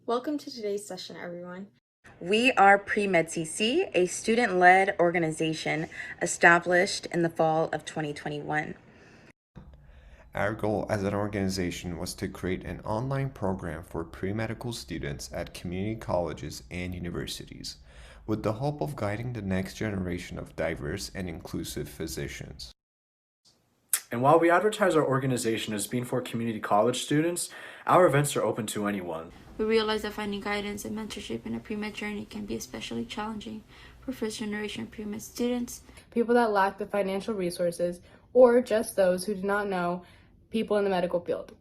Welcome to today's session, everyone. We are PreMed CC, a student-led organization established in the fall of 2021. Our goal as an organization was to create an online program for pre-medical students at community colleges and universities, with the hope of guiding the next generation of diverse and inclusive physicians. And while we advertise our organization as being for community college students, our events are open to anyone. We realize that finding guidance and mentorship in a pre-med journey can be especially challenging for first-generation pre-med students, people that lack the financial resources, or just those who do not know people in the medical field.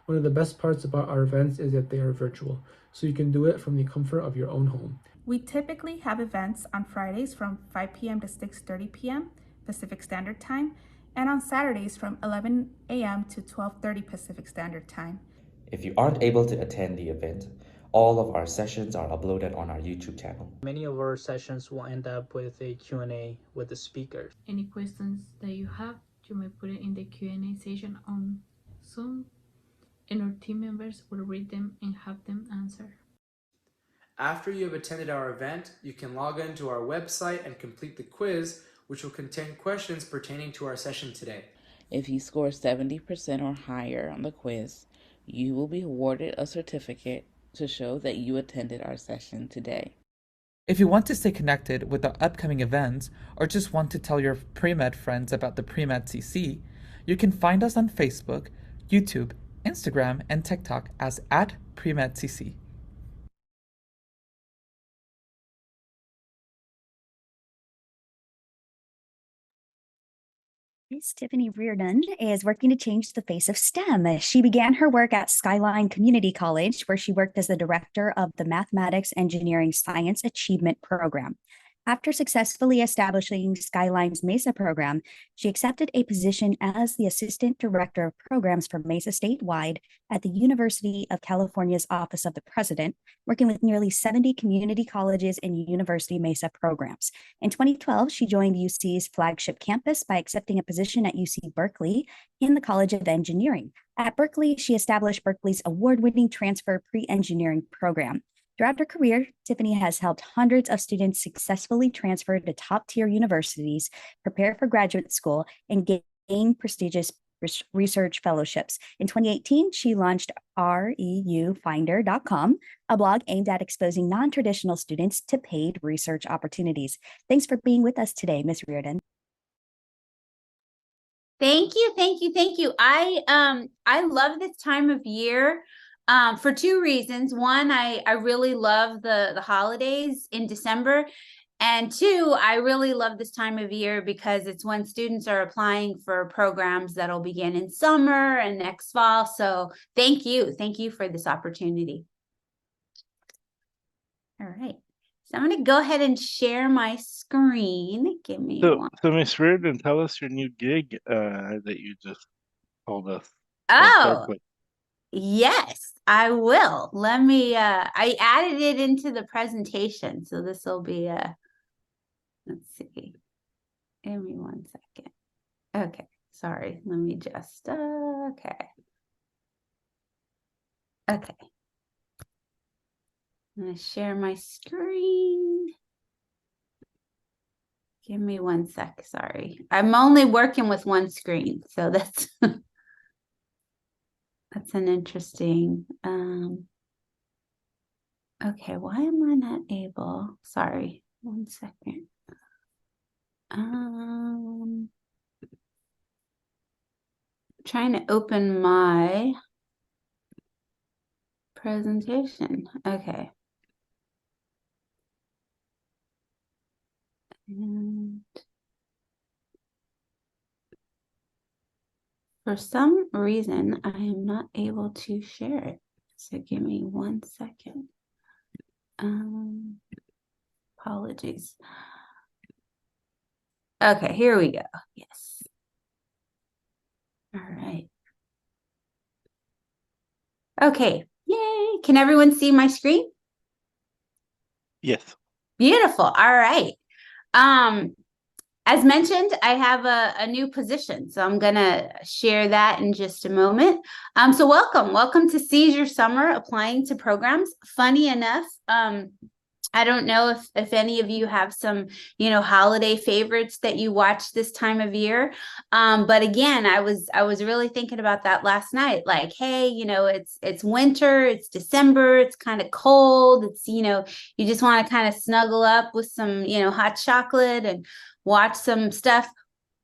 One of the best parts about our events is that they are virtual, so you can do it from the comfort of your own home. We typically have events on Fridays from 5 p.m. to 6:30 p.m. Pacific Standard Time, and on Saturdays from 11 a.m. to 12:30 Pacific Standard Time. If you aren't able to attend the event, all of our sessions are uploaded on our YouTube channel. Many of our sessions will end up with a Q&A with the speakers. Any questions that you have, you may put it in the Q&A session on Zoom, and our team members will read them and have them answer. After you have attended our event, you can log into our website and complete the quiz, which will contain questions pertaining to our session today. If you score 70% or higher on the quiz, you will be awarded a certificate to show that you attended our session today. If you want to stay connected with the upcoming events or just want to tell your pre-med friends about the PreMed CC, you can find us on Facebook, YouTube, Instagram, and TikTok as @PreMedCC. Miss Tiffany Reardon is working to change the face of STEM. She began her work at Skyline Community College, where she worked as the director of the Mathematics Engineering Science Achievement Program. After successfully establishing Skyline's MESA program, she accepted a position as the Assistant Director of Programs for MESA statewide at the University of California's Office of the President, working with nearly 70 community colleges and university MESA programs. In 2012, she joined UC's flagship campus by accepting a position at UC Berkeley in the College of Engineering. At Berkeley, she established Berkeley's award-winning transfer pre-engineering program. Throughout her career, Tiffany has helped hundreds of students successfully transfer to top-tier universities, prepare for graduate school, and gain prestigious research fellowships. In 2018, she launched REUfinder.com, a blog aimed at exposing non-traditional students to paid research opportunities. Thanks for being with us today, Ms. Reardon. Thank you, thank you, thank you. I love this time of year. For two reasons. One, I really love the holidays in December. And two, I really love this time of year because it's when students are applying for programs that'll begin in summer and next fall. So thank you. Thank you for this opportunity. All right. So I'm going to go ahead and share my screen. Give me one. So Ms. Reardon, tell us your new gig that you just told us. Oh, yes, I will. Let me, I added it into the presentation. So this will be let's see. Give me 1 second. Okay, sorry. Let me just, okay. Okay. I'm going to share my screen. Give me 1 sec. Sorry. I'm only working with one screen. So that's, that's an interesting, okay, why am I not able? Sorry, 1 second. Trying to open my presentation. Okay. And for some reason, I am not able to share it. So give me 1 second. Apologies. Okay, here we go. Yes. All right. Okay. Yay. Can everyone see my screen? Yes. Beautiful. All right. As mentioned, I have a new position, so I'm gonna share that in just a moment. So welcome to Seize Your Summer Applying to Programs. Funny enough, I don't know if any of you have some, holiday favorites that you watch this time of year. But again, I was really thinking about that last night. Like, hey, it's winter, it's December, it's kind of cold. It's, you just want to kind of snuggle up with some, hot chocolate and watch some stuff.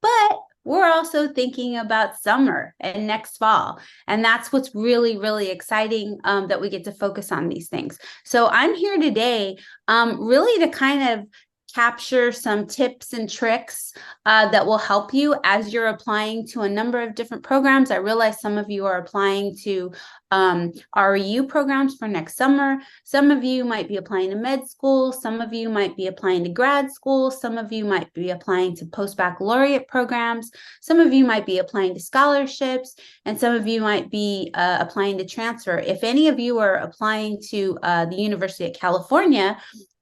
But we're also thinking about summer and next fall. And that's what's really, really exciting, that we get to focus on these things. So I'm here today really to kind of capture some tips and tricks that will help you as you're applying to a number of different programs. I realize some of you are applying to REU programs for next summer. Some of you might be applying to med school. Some of you might be applying to grad school. Some of you might be applying to post-baccalaureate programs. Some of you might be applying to scholarships, and some of you might be applying to transfer. If any of you are applying to the University of California,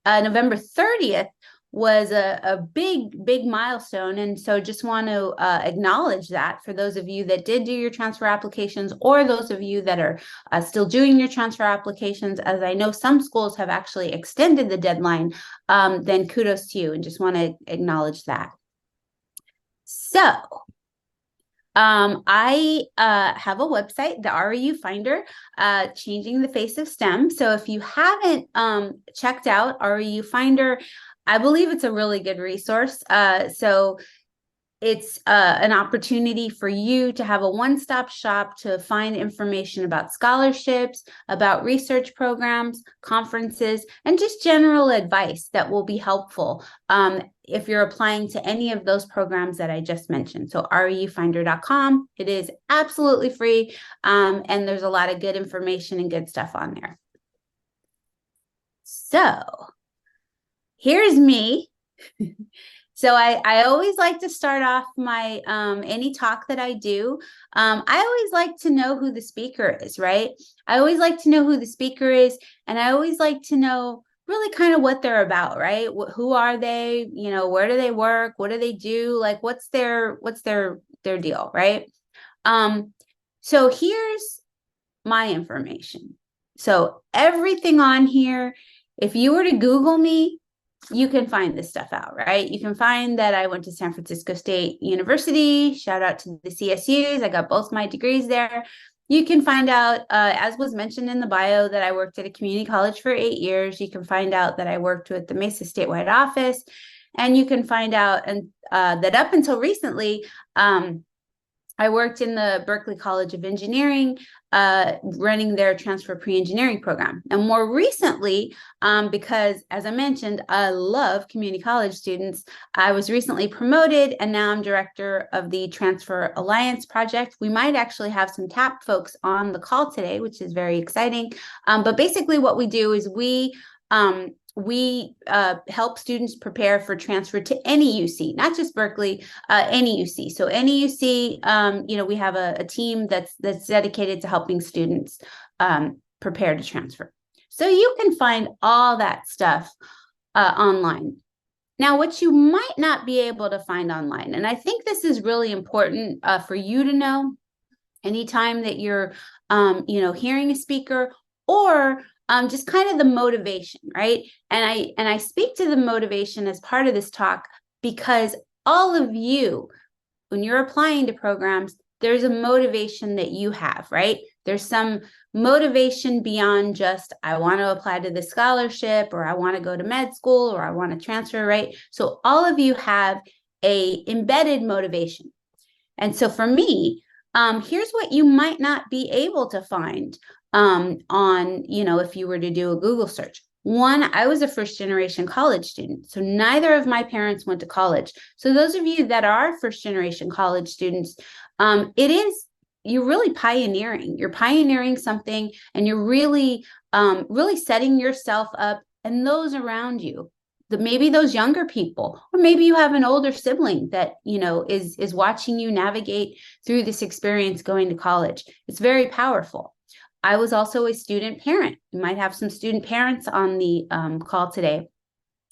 November 30th was a big milestone. And so just want to acknowledge that for those of you that did do your transfer applications, or those of you that are still doing your transfer applications, as I know some schools have actually extended the deadline, then kudos to you, and just want to acknowledge that. So I have a website, the REU Finder, Changing the Face of STEM. So if you haven't checked out REU Finder, I believe it's a really good resource. So it's an opportunity for you to have a one-stop shop to find information about scholarships, about research programs, conferences, and just general advice that will be helpful if you're applying to any of those programs that I just mentioned. So reufinder.com, it is absolutely free, and there's a lot of good information and good stuff on there. So here's me. So I always like to start off my any talk that I do. I always like to know who the speaker is, right? I always like to know who the speaker is, and I always like to know really kind of what they're about, right? Who are they? Where do they work? What do they do? Like, what's their deal, right? So here's my information. So everything on here, if you were to Google me, you can find this stuff out, right? You can find that I went to San Francisco State University. Shout out to the CSUs. I got both my degrees there. You can find out, as was mentioned in the bio, that I worked at a community college for 8 years. You can find out that I worked with the Mesa statewide office. And you can find out that up until recently, I worked in the Berkeley College of Engineering, running their transfer pre-engineering program. And more recently, because as I mentioned, I love community college students, I was recently promoted, and now I'm director of the Transfer Alliance Project. We might actually have some TAP folks on the call today, which is very exciting. But basically what we do is we help students prepare for transfer to any UC, not just Berkeley, any UC. So any UC, we have a team that's dedicated to helping students prepare to transfer. So you can find all that stuff online. Now, what you might not be able to find online, and I think this is really important for you to know anytime that you're, hearing a speaker, or just kind of the motivation, right? And I speak to the motivation as part of this talk because all of you, when you're applying to programs, there's a motivation that you have, right? There's some motivation beyond just, I want to apply to the scholarship, or I want to go to med school, or I want to transfer, right? So all of you have a embedded motivation. And so for me, here's what you might not be able to find on, if you were to do a Google search. One, I was a first generation college student, so neither of my parents went to college. So those of you that are first generation college students, you're really pioneering. You're pioneering something, and you're really setting yourself up and those around you. Maybe those younger people, or maybe you have an older sibling that is watching you navigate through this experience going to college. It's very powerful. I was also a student parent. You might have some student parents on the call today.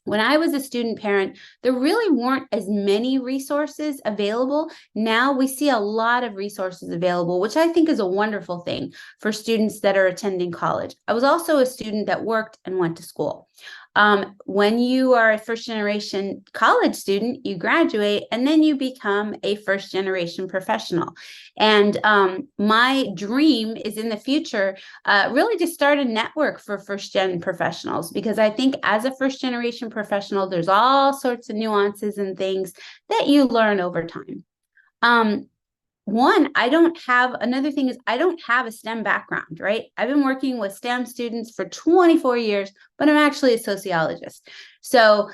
When I was a student parent, there really weren't as many resources available. Now we see a lot of resources available, which I think is a wonderful thing for students that are attending college. I was also a student that worked and went to school. When you are a first generation college student, you graduate and then you become a first generation professional. And my dream is in the future really to start a network for first gen professionals, because I think as a first generation professional, there's all sorts of nuances and things that you learn over time. Another thing is I don't have a STEM background, right? I've been working with STEM students for 24 years, but I'm actually a sociologist. So,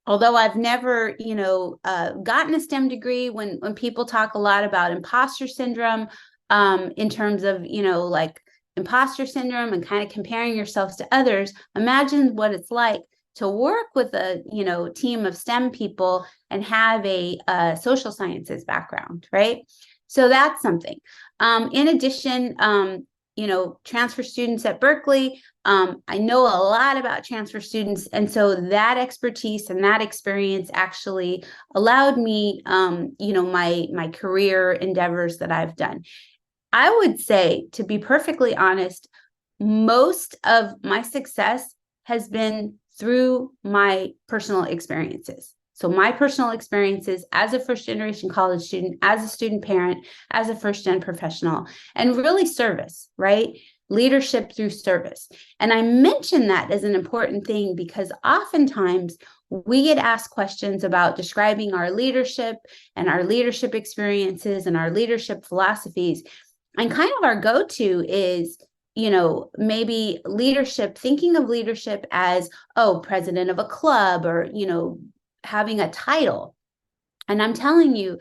although I've never, gotten a STEM degree, when people talk a lot about imposter syndrome, in terms of, like imposter syndrome and kind of comparing yourselves to others, imagine what it's like to work with a team of STEM people and have a social sciences background, right? So that's something. In addition, transfer students at Berkeley, I know a lot about transfer students, and so that expertise and that experience actually allowed me, my career endeavors that I've done. I would say, to be perfectly honest, most of my success has been through my personal experiences. So my personal experiences as a first generation college student, as a student parent, as a first gen professional, and really service, right? Leadership through service. And I mention that as an important thing because oftentimes we get asked questions about describing our leadership and our leadership experiences and our leadership philosophies. And kind of our go-to is, maybe leadership, thinking of leadership as, president of a club, or, having a title. And I'm telling you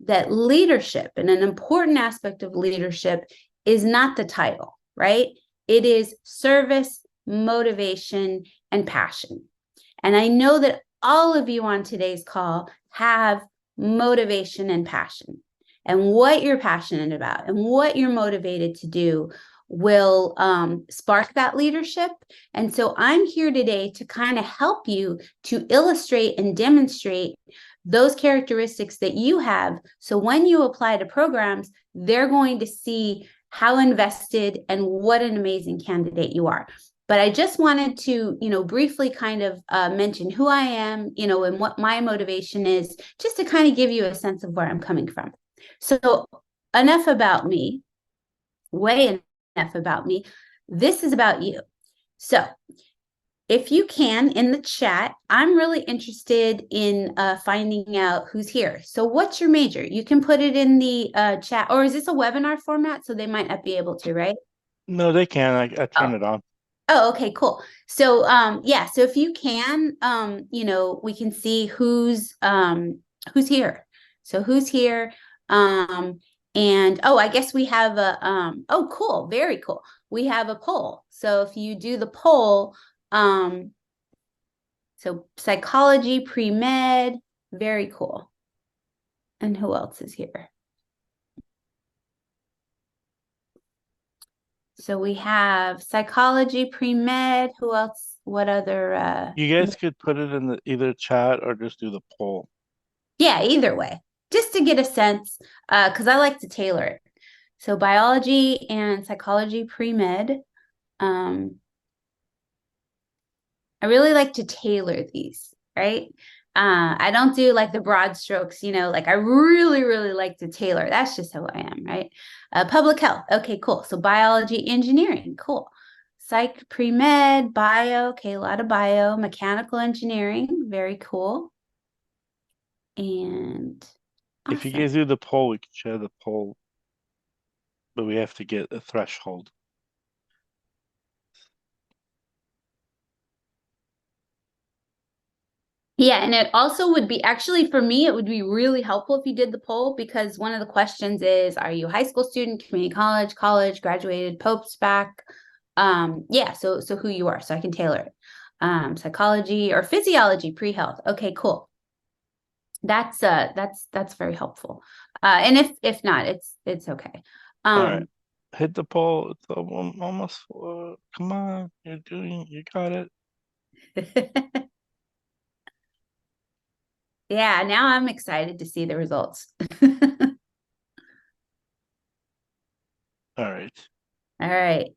that leadership, and an important aspect of leadership, is not the title, right? It is service, motivation, and passion. And I know that all of you on today's call have motivation and passion. And what you're passionate about and what you're motivated to do will spark that leadership. And so I'm here today to kind of help you to illustrate and demonstrate those characteristics that you have. So when you apply to programs, they're going to see how invested and what an amazing candidate you are. But I just wanted to, briefly kind of mention who I am, and what my motivation is, just to kind of give you a sense of where I'm coming from. So enough about me, way enough about me. This is about you. So if you can, in the chat, I'm really interested in finding out who's here. So what's your major? You can put it in the chat, or is this a webinar format? So they might not be able to, right? No, they can. I turn it on. Oh, okay, cool. So so if you can, we can see who's here. So who's here? And I guess we have a cool, very cool. We have a poll. So if you do the poll, so psychology, pre-med, very cool. And who else is here? So we have psychology, pre-med. Who else? What other? You guys could put it in the either chat or just do the poll. Yeah, either way, just to get a sense, because I like to tailor it. So biology and psychology, pre-med. I really like to tailor these, right? I don't do like the broad strokes, like I really, really like to tailor. That's just who I am, right? Public health. Okay, cool. So biology, engineering. Cool. Psych, pre-med, bio. Okay, a lot of bio. Mechanical engineering. Very cool. And awesome. If you guys do the poll, we can share the poll, but we have to get a threshold. Yeah, and it also would be, actually for me, it would be really helpful if you did the poll, because one of the questions is, are you a high school student, community college, graduated, post-bac? So who you are, so I can tailor it. Psychology or physiology, pre-health. Okay, cool. That's very helpful. And if not, it's okay. All right, hit the poll. It's almost come on, you got it. Yeah, now I'm excited to see the results. All right. All right.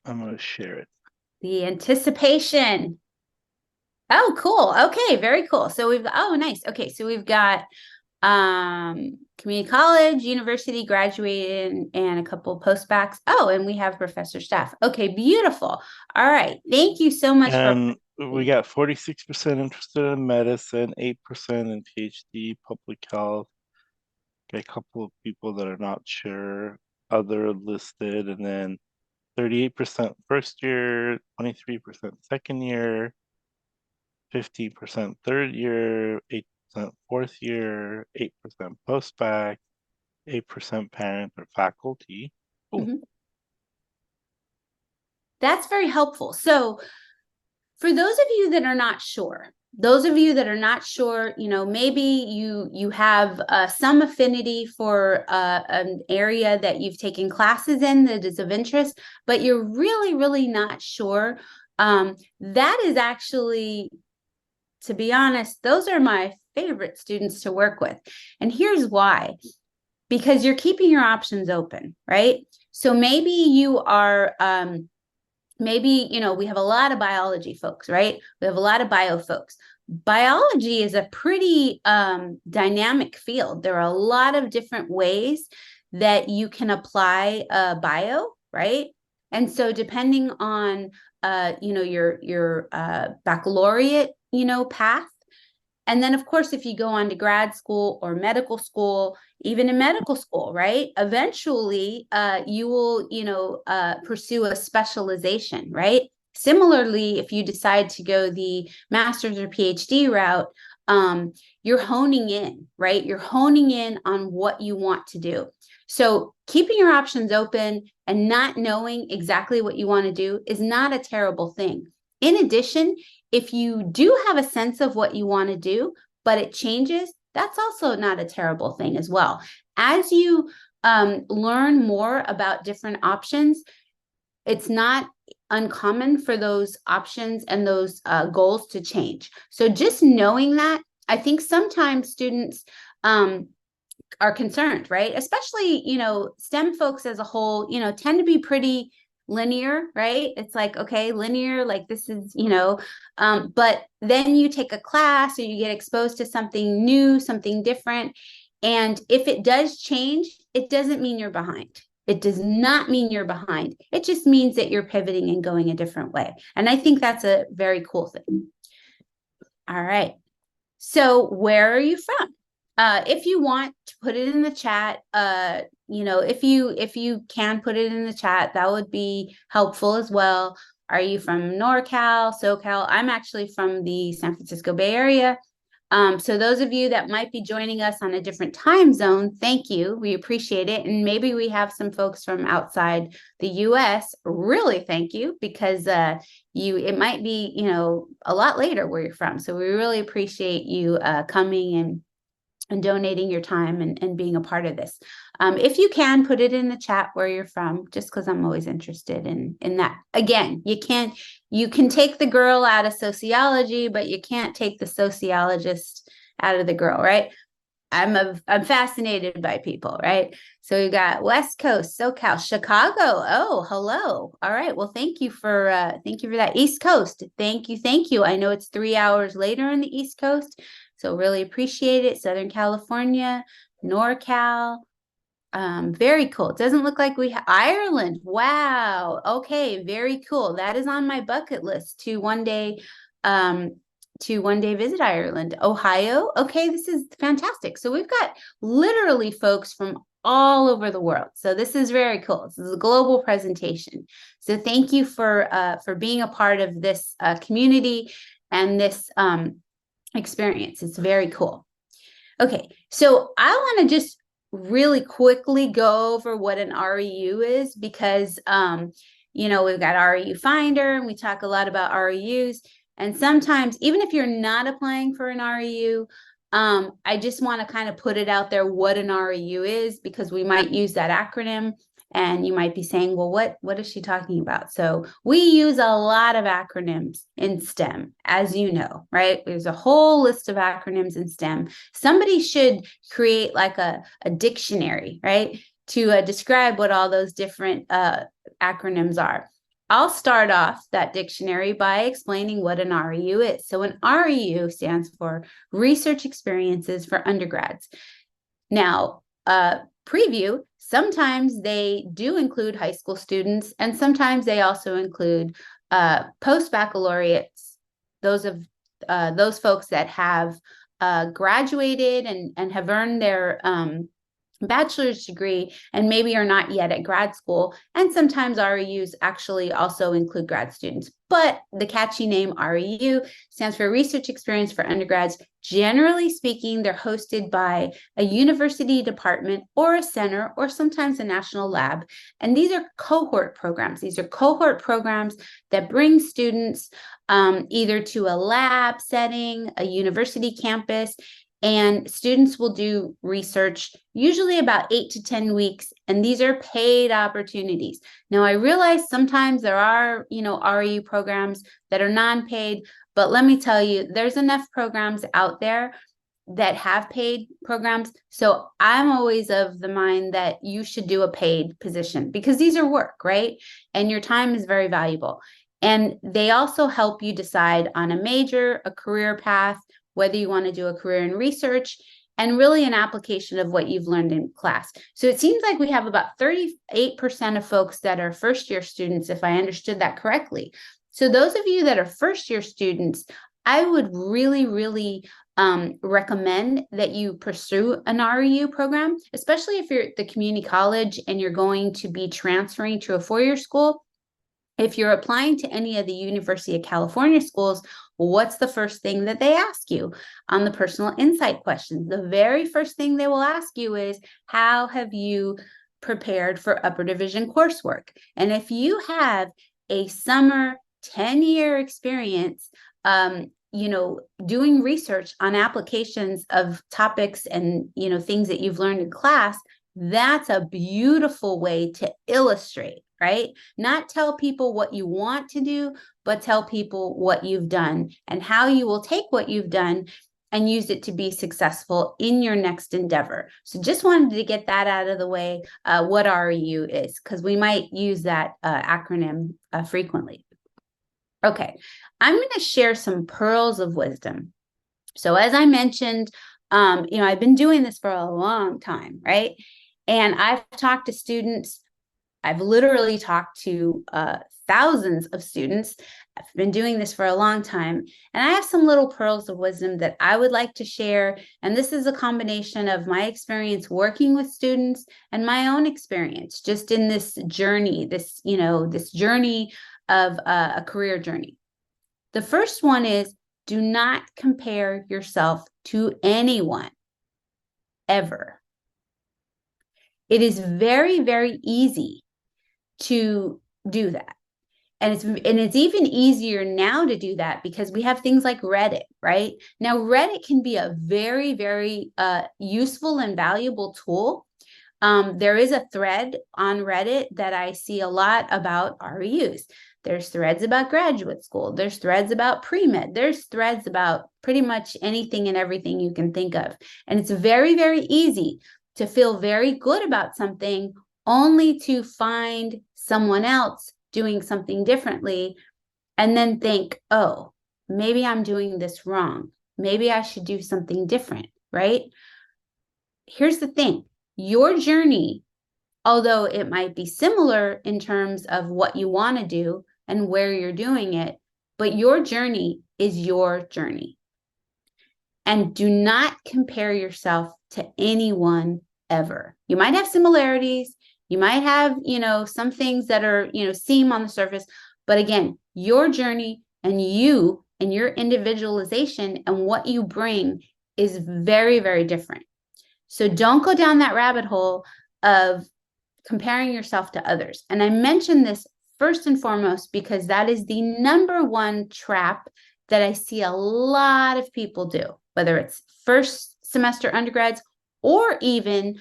I'm going to share it. The anticipation. Oh, cool. Okay, very cool. So we've got, oh, nice. Okay, so we've got community college, university, graduating, and a couple of postbacks. Oh, and we have professor staff. Okay, beautiful. All right. Thank you so much And we got 46% interested in medicine, 8% in PhD, public health. Got a couple of people that are not sure, other listed, and then 38% first year, 23% second year, 15% third year, 8% fourth year, 8% post-bac, 8% parent or faculty. That's very helpful. So for those of you that are not sure, maybe you have some affinity for an area that you've taken classes in that is of interest, but you're really not sure. That is actually, to be honest, those are my favorite students to work with. And here's why. Because you're keeping your options open, right? So maybe you are maybe, we have a lot of biology folks, right? We have a lot of bio folks. Biology is a pretty dynamic field. There are a lot of different ways that you can apply bio, right? And so depending on, your baccalaureate, path, and then, of course, if you go on to grad school or medical school, even in medical school, right? Eventually, you will, pursue a specialization, right? Similarly, if you decide to go the master's or PhD route, you're honing in, right? You're honing in on what you want to do. So keeping your options open and not knowing exactly what you want to do is not a terrible thing. In addition, if you do have a sense of what you want to do, but it changes, that's also not a terrible thing as well. As you learn more about different options, it's not uncommon for those options and those goals to change. So just knowing that, I think sometimes students are concerned, right? Especially, STEM folks as a whole, tend to be pretty linear, right? It's like, okay, linear, like this is, but then you take a class or you get exposed to something new, something different. And if it does change, it doesn't mean you're behind. It does not mean you're behind. It just means that you're pivoting and going a different way. And I think that's a very cool thing. All right. So where are you from? If you want to put it in the chat, if you can put it in the chat, that would be helpful as well. Are you from NorCal, SoCal? I'm actually from the San Francisco Bay Area. So those of you that might be joining us on a different time zone, thank you. We appreciate it. And maybe we have some folks from outside the US. Really, thank you, because it might be, a lot later where you're from. So we really appreciate you coming and donating your time and being a part of this. If you can, put it in the chat where you're from, just because I'm always interested in that. Again, you can take the girl out of sociology, but you can't take the sociologist out of the girl, right? I'm fascinated by people, right? So we got West Coast, SoCal, Chicago. Oh, hello. All right. Well, thank you for that. East Coast. Thank you. I know it's 3 hours later on the East Coast, so really appreciate it. Southern California, NorCal. Very cool. It doesn't look like we have Ireland. Wow. Okay, very cool. That is on my bucket list to one day visit Ireland. Ohio. Okay, this is fantastic. So we've got literally folks from all over the world. So this is very cool. This is a global presentation. So thank you for being a part of this community and this experience. It's very cool. Okay, so I want to just really quickly go over what an REU is, because we've got REU Finder and we talk a lot about REUs. And sometimes, even if you're not applying for an REU, I just want to kind of put it out there what an REU is, because we might use that acronym. And you might be saying, well, what is she talking about? So we use a lot of acronyms in STEM, as you know, right? There's a whole list of acronyms in STEM. Somebody should create like a dictionary, right? To describe what all those different acronyms are. I'll start off that dictionary by explaining what an REU is. So an REU stands for Research Experiences for Undergrads. Now, preview, sometimes they do include high school students, and sometimes they also include post-baccalaureates, those folks that have graduated and have earned their bachelor's degree and maybe are not yet at grad school. And sometimes REUs actually also include grad students. But the catchy name REU stands for Research Experience for Undergrads. Generally speaking, they're hosted by a university department or a center or sometimes a national lab. And these are cohort programs. These are cohort programs that bring students either to a lab setting, a university campus, and students will do research usually about 8 to 10 weeks, and these are paid opportunities. Now, I realize sometimes there are, REU programs that are non-paid, but let me tell you, there's enough programs out there that have paid programs. So I'm always of the mind that you should do a paid position because these are work, right? And your time is very valuable. And they also help you decide on a major, a career path, whether you want to do a career in research, and really an application of what you've learned in class. So it seems like we have about 38% of folks that are first-year students, if I understood that correctly. So those of you that are first-year students, I would really, really recommend that you pursue an REU program, especially if you're at the community college and you're going to be transferring to a four-year school. If you're applying to any of the University of California schools, what's the first thing that they ask you on the personal insight questions? The very first thing they will ask you is, how have you prepared for upper division coursework? And if you have a summer 10-year experience, doing research on applications of topics and, things that you've learned in class, that's a beautiful way to illustrate, right? Not tell people what you want to do, but tell people what you've done and how you will take what you've done and use it to be successful in your next endeavor. So just wanted to get that out of the way, what REU is, because we might use that acronym frequently. Okay, I'm going to share some pearls of wisdom. So as I mentioned, I've been doing this for a long time, right? And I've talked to students. I've literally talked to thousands of students. I've been doing this for a long time. And I have some little pearls of wisdom that I would like to share. And this is a combination of my experience working with students and my own experience just in this journey, this journey of a career journey. The first one is, do not compare yourself to anyone, ever. It is very, very easy to do that. And it's even easier now to do that because we have things like Reddit, right? Now, Reddit can be a very, very useful and valuable tool. There is a thread on Reddit that I see a lot about REUs. There's threads about graduate school. There's threads about pre-med. There's threads about pretty much anything and everything you can think of. And it's very, very easy to feel very good about something only to find someone else doing something differently and then think, oh, maybe I'm doing this wrong. Maybe I should do something different, right? Here's the thing. Your journey, although it might be similar in terms of what you want to do and where you're doing it, but your journey is your journey. And do not compare yourself to anyone ever. You might have similarities. You might have, some things that are, seem on the surface. But again, your journey and you and your individualization and what you bring is very, very different. So don't go down that rabbit hole of comparing yourself to others. And I mention this first and foremost because that is the number one trap that I see a lot of people do, whether it's first semester undergrads or even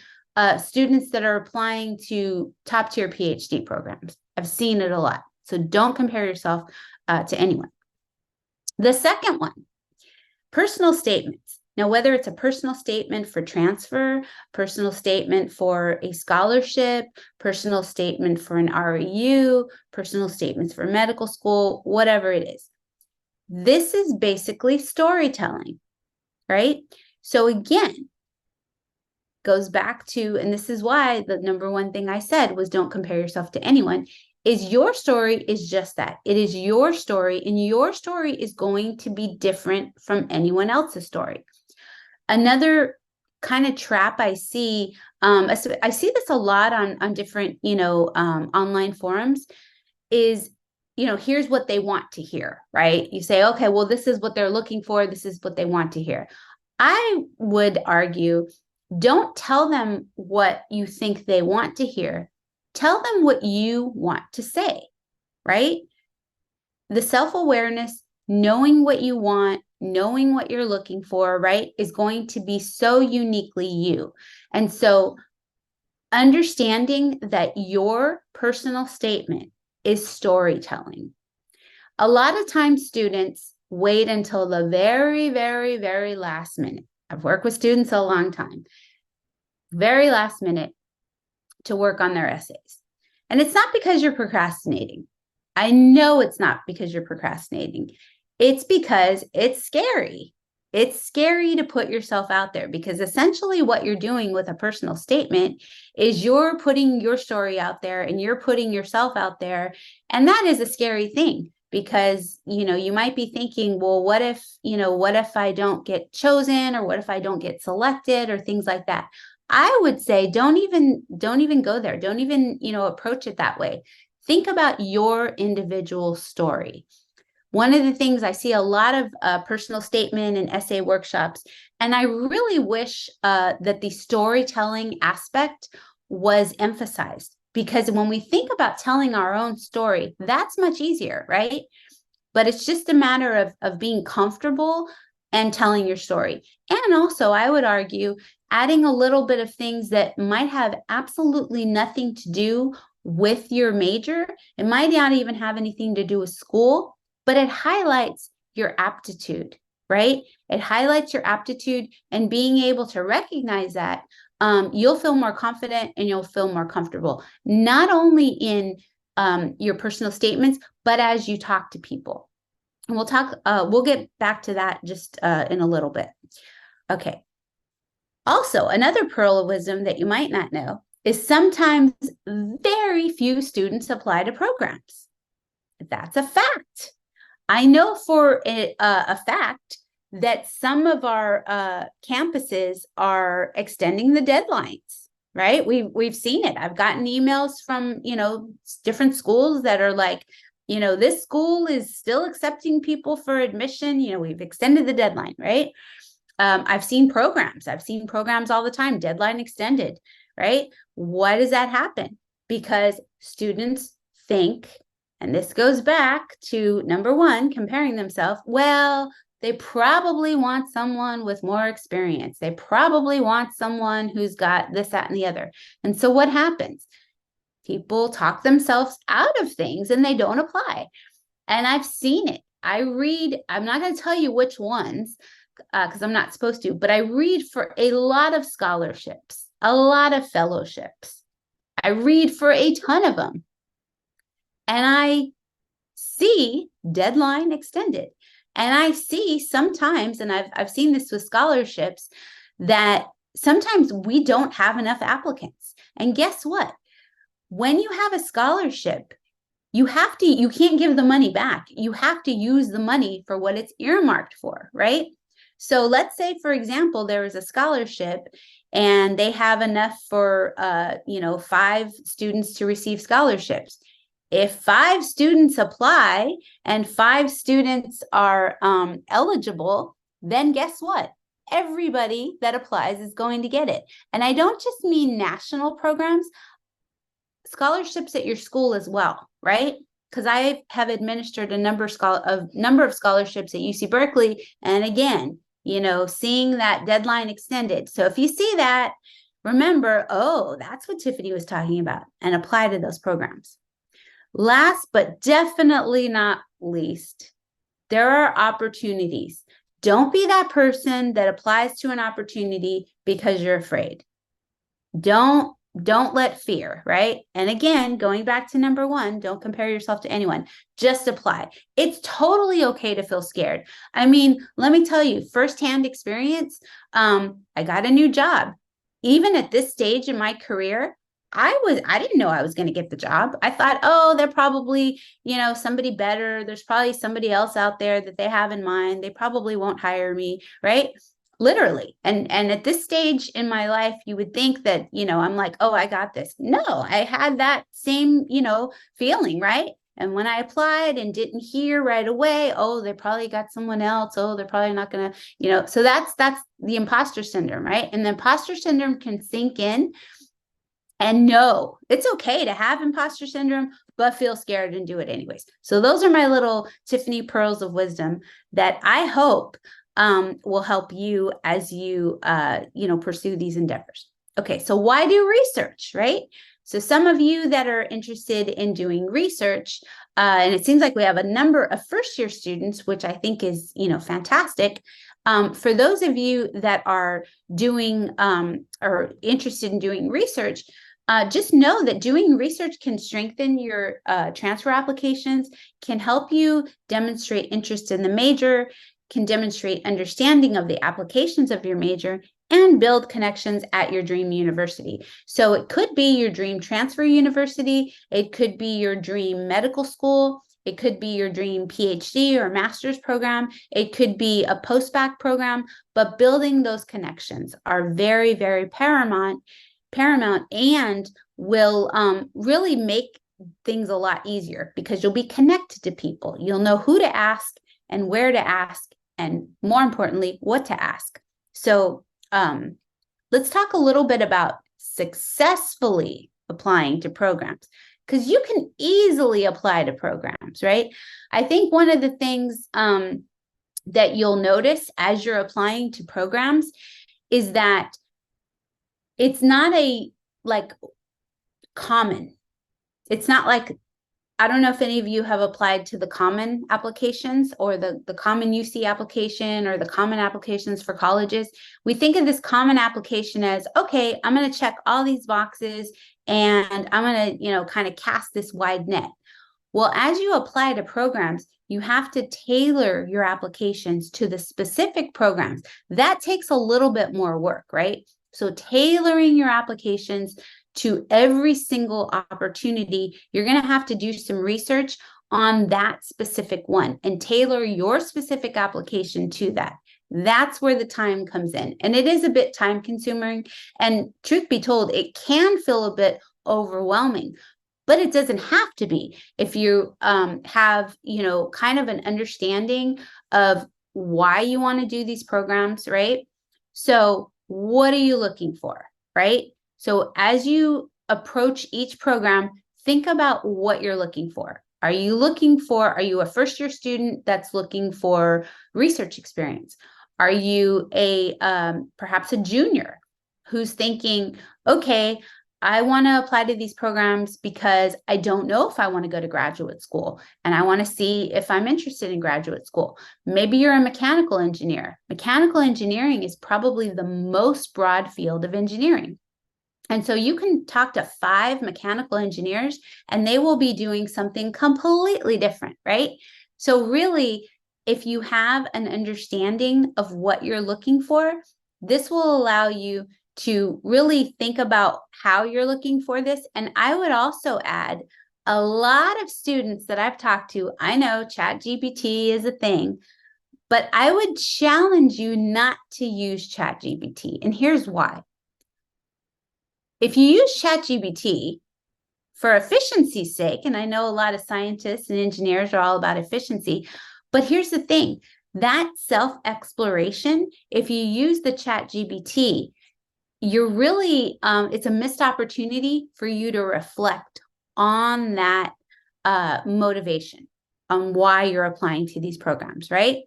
students that are applying to top tier PhD programs. I've seen it a lot. So don't compare yourself to anyone. The second one, personal statements. Now, whether it's a personal statement for transfer, personal statement for a scholarship, personal statement for an REU, personal statements for medical school, whatever it is. This is basically storytelling, right? So again, goes back to, and this is why the number one thing I said was don't compare yourself to anyone, is your story is just that. It is your story, and your story is going to be different from anyone else's story. Another kind of trap I see this a lot on different, online forums is, here's what they want to hear, right? You say, okay, well, this is what they're looking for. This is what they want to hear. I would argue, don't tell them what you think they want to hear. Tell them what you want to say, right? The self-awareness, knowing what you want, knowing what you're looking for, right, is going to be so uniquely you. And so understanding that your personal statement is storytelling. A lot of times students wait until the very, very, very last minute. I've worked with students a long time. Very last minute to work on their essays. And it's not because you're procrastinating. I know it's not because you're procrastinating. It's because it's scary. It's scary to put yourself out there, because essentially what you're doing with a personal statement is you're putting your story out there and you're putting yourself out there. And that is a scary thing, because, you might be thinking, well, what if I don't get chosen, or what if I don't get selected, or things like that. I would say, don't even go there. Don't even, approach it that way. Think about your individual story. One of the things I see a lot of personal statement and essay workshops, and I really wish that the storytelling aspect was emphasized, because when we think about telling our own story, that's much easier, right? But it's just a matter of being comfortable and telling your story. And also, I would argue, adding a little bit of things that might have absolutely nothing to do with your major. It might not even have anything to do with school, but it highlights your aptitude, right? It highlights your aptitude, and being able to recognize that, you'll feel more confident and you'll feel more comfortable, not only in your personal statements, but as you talk to people. And we'll get back to that just in a little bit. Okay. Also, another pearl of wisdom that you might not know is sometimes very few students apply to programs. That's a fact. I know for a fact that some of our campuses are extending the deadlines, right? We've seen it. I've gotten emails from, different schools that are like, this school is still accepting people for admission. We've extended the deadline, right? I've seen programs all the time, deadline extended, right? Why does that happen? Because students think, and this goes back to number one, comparing themselves. Well, they probably want someone with more experience. They probably want someone who's got this, that, and the other. And so what happens? People talk themselves out of things and they don't apply. And I've seen it. I'm not going to tell you which ones, because I'm not supposed to, but I read for a lot of scholarships, a lot of fellowships. I read for a ton of them. And I see deadline extended. And I see sometimes, and I've seen this with scholarships, that sometimes we don't have enough applicants. And guess what? When you have a scholarship, you can't give the money back. You have to use the money for what it's earmarked for, right? So let's say, for example, there is a scholarship and they have enough for, 5 students to receive scholarships. If 5 students apply and 5 students are eligible, then guess what? Everybody that applies is going to get it. And I don't just mean national programs, scholarships at your school as well, right? Because I have administered a number of scholarships at UC Berkeley. And again, seeing that deadline extended. So if you see that, remember, oh, that's what Tiffany was talking about, and apply to those programs. Last but definitely not least, there are opportunities. Don't be that person that applies to an opportunity because you're afraid. Don't let fear, right? And again, going back to number one, don't compare yourself to anyone. Just apply. It's totally okay to feel scared. I mean, let me tell you, firsthand experience, I got a new job. Even at this stage in my career, I didn't know I was going to get the job. I thought, oh, they're probably, somebody better. There's probably somebody else out there that they have in mind. They probably won't hire me, right? Literally. And at this stage in my life, you would think that, I'm like, oh, I got this. No, I had that same, feeling, right? And when I applied and didn't hear right away, oh, they probably got someone else. Oh, they're probably not going to, so that's the imposter syndrome, right? And the imposter syndrome can sink in. And no, it's okay to have imposter syndrome, but feel scared and do it anyways. So those are my little Tiffany pearls of wisdom that I hope will help you as you, pursue these endeavors. Okay, so why do research, right? So some of you that are interested in doing research, and it seems like we have a number of first-year students, which I think is, fantastic. For those of you that are doing or interested in doing research, just know that doing research can strengthen your transfer applications, can help you demonstrate interest in the major, can demonstrate understanding of the applications of your major, and build connections at your dream university. So it could be your dream transfer university, it could be your dream medical school, it could be your dream PhD or master's program, it could be a post-bac program, but building those connections are very, very paramount and will really make things a lot easier because you'll be connected to people. You'll know who to ask and where to ask, and more importantly, what to ask. So let's talk a little bit about successfully applying to programs, because you can easily apply to programs, right? I think one of the things that you'll notice as you're applying to programs is that it's not common. It's not like, I don't know if any of you have applied to the common applications or the common UC application or the common applications for colleges. We think of this common application as, okay, I'm going to check all these boxes and I'm going to, kind of cast this wide net. Well, as you apply to programs, you have to tailor your applications to the specific programs. That takes a little bit more work, right? So tailoring your applications to every single opportunity, you're going to have to do some research on that specific one and tailor your specific application to that. That's where the time comes in. And it is a bit time consuming. And truth be told, it can feel a bit overwhelming, but it doesn't have to be if you have, kind of an understanding of why you want to do these programs, right? So what are you looking for, right? So as you approach each program, think about what you're looking for. Are you a first-year student that's looking for research experience? Are you perhaps a junior who's thinking, okay, I want to apply to these programs because I don't know if I want to go to graduate school and I want to see if I'm interested in graduate school. Maybe you're a mechanical engineer. Mechanical engineering is probably the most broad field of engineering. And so you can talk to 5 mechanical engineers and they will be doing something completely different, right? So really, if you have an understanding of what you're looking for, this will allow you to really think about how you're looking for this. And I would also add, a lot of students that I've talked to, I know ChatGPT is a thing, but I would challenge you not to use ChatGPT. And here's why. If you use ChatGPT for efficiency's sake, and I know a lot of scientists and engineers are all about efficiency, but here's the thing, that self-exploration, if you use the ChatGPT, you're really, it's a missed opportunity for you to reflect on that motivation, on why you're applying to these programs, right?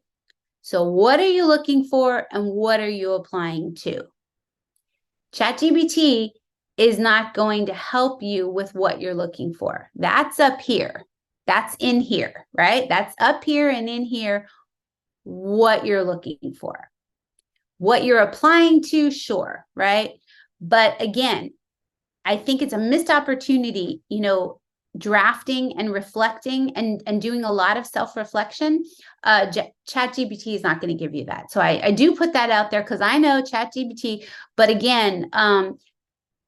So what are you looking for and what are you applying to? ChatGPT is not going to help you with what you're looking for. That's up here. That's in here, right? That's up here and in here, what you're looking for. What you're applying to, sure, right? But again, I think it's a missed opportunity, drafting and reflecting and doing a lot of self-reflection. ChatGPT is not going to give you that. So I do put that out there because I know ChatGPT, but again,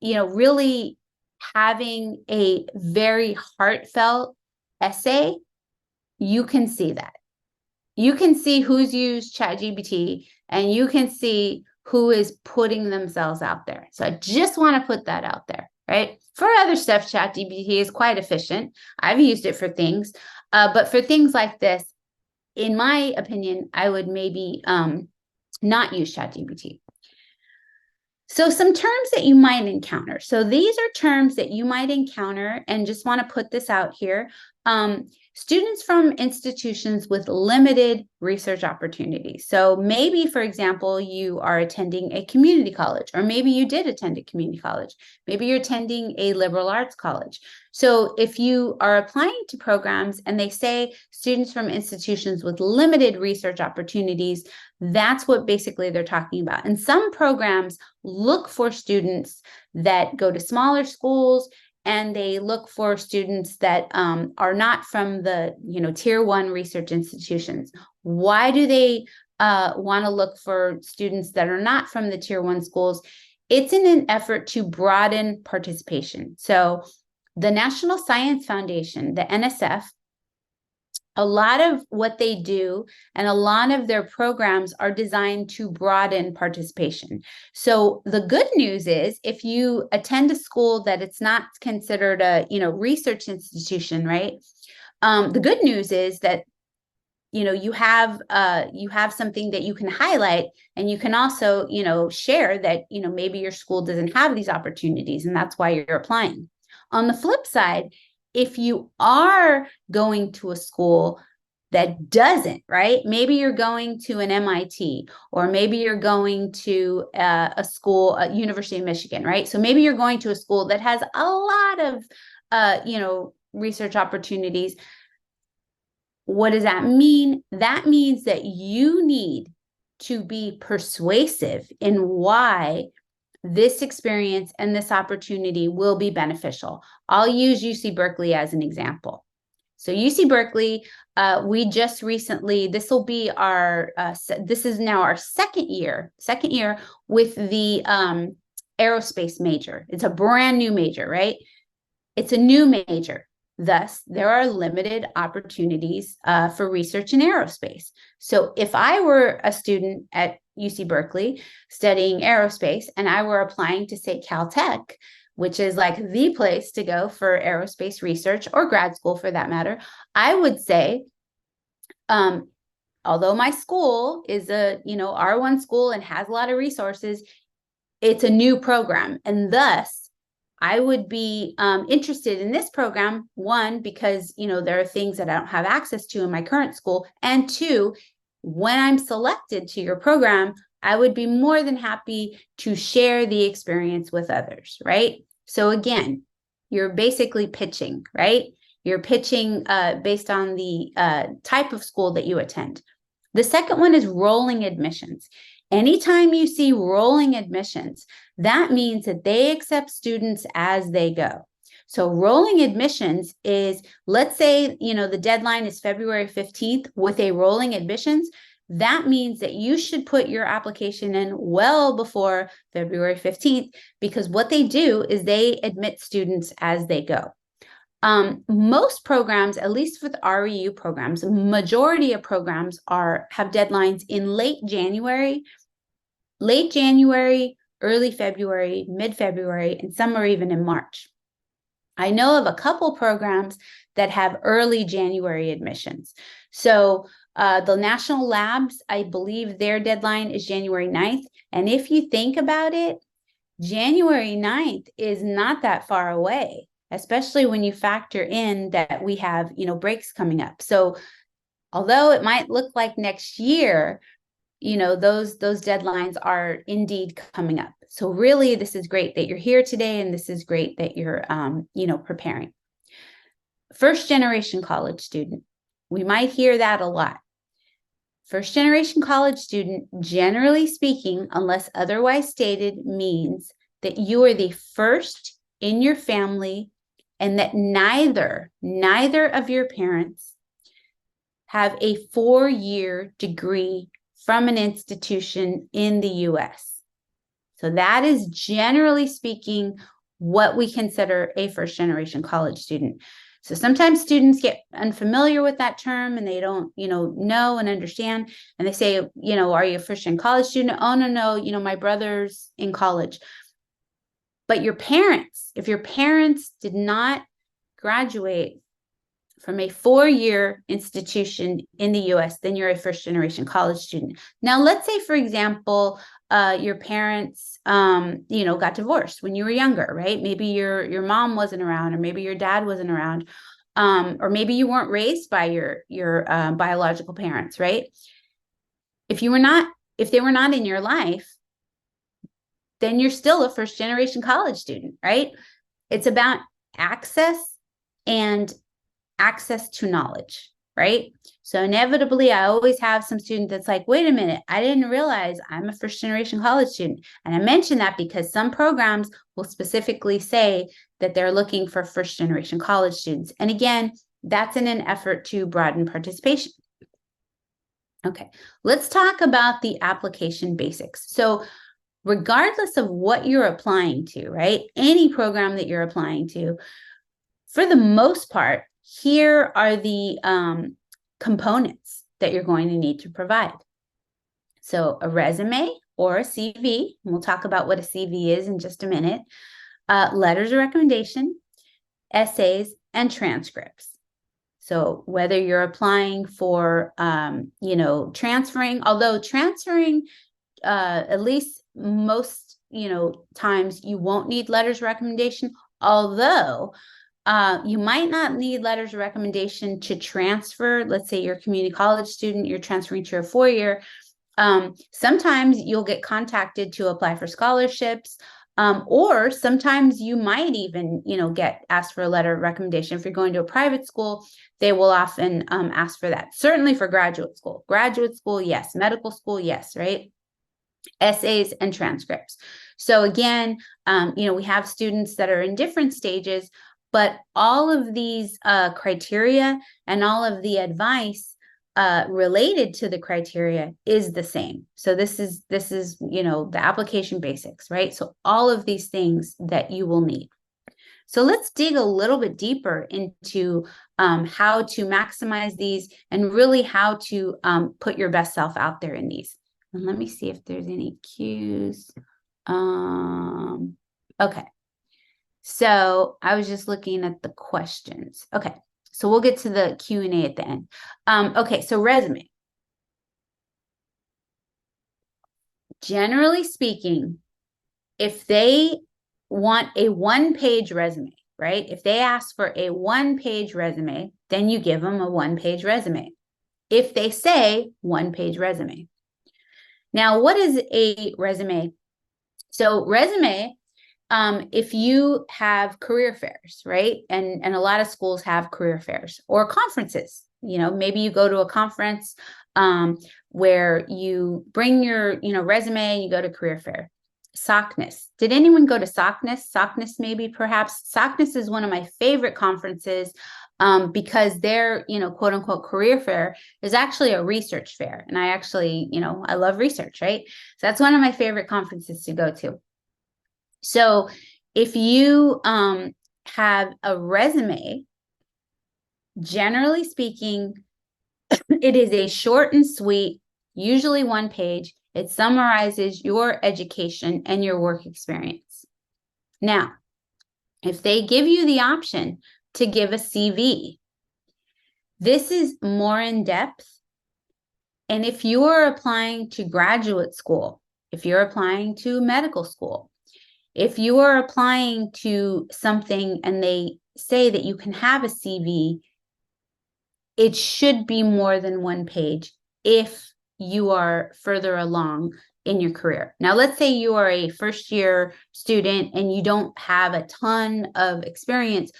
really having a very heartfelt essay, you can see that. You can see who's used ChatGPT and you can see who is putting themselves out there. So I just want to put that out there, right? For other stuff, ChatGPT is quite efficient. I've used it for things, but for things like this, in my opinion, I would maybe not use ChatGPT. So some terms that you might encounter. So these are terms that you might encounter, and just want to put this out here. Students from institutions with limited research opportunities. So maybe, for example, you are attending a community college, or maybe you did attend a community college. Maybe you're attending a liberal arts college. So if you are applying to programs and they say students from institutions with limited research opportunities, that's what basically they're talking about. And some programs look for students that go to smaller schools, and they look for students that are not from the tier 1 research institutions. Why do they want to look for students that are not from the tier 1 schools? It's in an effort to broaden participation. So the National Science Foundation, the NSF, a lot of what they do and a lot of their programs are designed to broaden participation. So the good news is, if you attend a school that it's not considered a research institution, right? The good news is that you have something that you can highlight, and you can also share that maybe your school doesn't have these opportunities, and that's why you're applying. On the flip side, if you are going to a school that doesn't, right? Maybe you're going to an MIT, or maybe you're going to a school, University of Michigan, right? So maybe you're going to a school that has a lot of, research opportunities. What does that mean? That means that you need to be persuasive in why this experience and this opportunity will be beneficial. I'll use UC Berkeley as an example. So UC Berkeley, we just recently, this will be our, this is now our second year with the aerospace major. It's a brand new major, right? It's a new major. Thus, there are limited opportunities for research in aerospace. So if I were a student at UC Berkeley studying aerospace, and I were applying to, say, Caltech, which is like the place to go for aerospace research, or grad school for that matter, I would say, although my school is a R1 school and has a lot of resources, it's a new program, and thus I would be interested in this program, one, because there are things that I don't have access to in my current school, and two, when I'm selected to your program, I would be more than happy to share the experience with others, right? So again, you're basically pitching, right? You're pitching based on the type of school that you attend. The second one is rolling admissions. Anytime you see rolling admissions, that means that they accept students as they go. So rolling admissions is, let's say, the deadline is February 15th with a rolling admissions. That means that you should put your application in well before February 15th, because what they do is they admit students as they go. Most programs, at least with REU programs, majority of programs have deadlines in late January, early February, mid-February, and some are even in March. I know of a couple programs that have early January admissions. So the national labs, I believe their deadline is January 9th. And if you think about it, January 9th is not that far away, especially when you factor in that we have, breaks coming up. So although it might look like next year, those deadlines are indeed coming up. So really, this is great that you're here today, and this is great that you're, preparing. First generation college student. We might hear that a lot. First generation college student, generally speaking, unless otherwise stated, means that you are the first in your family and that neither of your parents have a 4-year degree from an institution in the US. So that is, generally speaking, what we consider a first generation college student. So sometimes students get unfamiliar with that term and they don't, know and understand. And they say, are you a first gen college student? Oh, no, my brother's in college. But your parents, if your parents did not graduate from a 4-year institution in the US, then you're a first generation college student. Now, let's say, for example, your parents, got divorced when you were younger, right? Maybe your mom wasn't around, or maybe your dad wasn't around, or maybe you weren't raised by your biological parents, right? If they were not in your life, then you're still a first generation college student, right? It's about access to knowledge, right? So inevitably, I always have some student that's like, wait a minute, I didn't realize I'm a first generation college student. And I mention that because some programs will specifically say that they're looking for first generation college students. And again, that's in an effort to broaden participation. Okay, let's talk about the application basics. So regardless of what you're applying to, right? Any program that you're applying to, for the most part, here are the components that you're going to need to provide. So a resume or a CV, and we'll talk about what a CV is in just a minute, letters of recommendation, essays, and transcripts. So whether you're applying for, transferring, although transferring, at least most, times you won't need letters of recommendation, although you might not need letters of recommendation to transfer. Let's say you're a community college student, you're transferring to a 4-year. Sometimes you'll get contacted to apply for scholarships, or sometimes you might even, get asked for a letter of recommendation. If you're going to a private school, they will often ask for that. Certainly for graduate school. Graduate school, yes. Medical school, yes, right? Essays and transcripts. So again, we have students that are in different stages, but all of these criteria and all of the advice related to the criteria is the same. So this is the application basics, right? So all of these things that you will need. So let's dig a little bit deeper into how to maximize these and really how to put your best self out there in these. And let me see if there's any cues. Okay. So I was just looking at the questions. Okay. So we'll get to the Q&A at the end. Okay. So resume. Generally speaking, if they want a 1-page resume, right? If they ask for a 1-page resume, then you give them a 1-page resume. If they say 1-page resume. Now, what is a resume? So resume, if you have career fairs, right? And a lot of schools have career fairs or conferences. Maybe you go to a conference where you bring your, resume, you go to career fair. SOCNIS. Did anyone go to SOCNIS? SOCNIS maybe, perhaps. SOCNIS is one of my favorite conferences because their, quote unquote career fair is actually a research fair. And I actually, I love research, right? So that's one of my favorite conferences to go to. So if you have a resume, generally speaking, it is a short and sweet, usually 1 page. It summarizes your education and your work experience. Now, if they give you the option to give a CV, this is more in depth. And if you are applying to graduate school, if you're applying to medical school, if you are applying to something and they say that you can have a CV, it should be more than 1 page if you are further along in your career. Now, let's say you are a first year student and you don't have a ton of experience,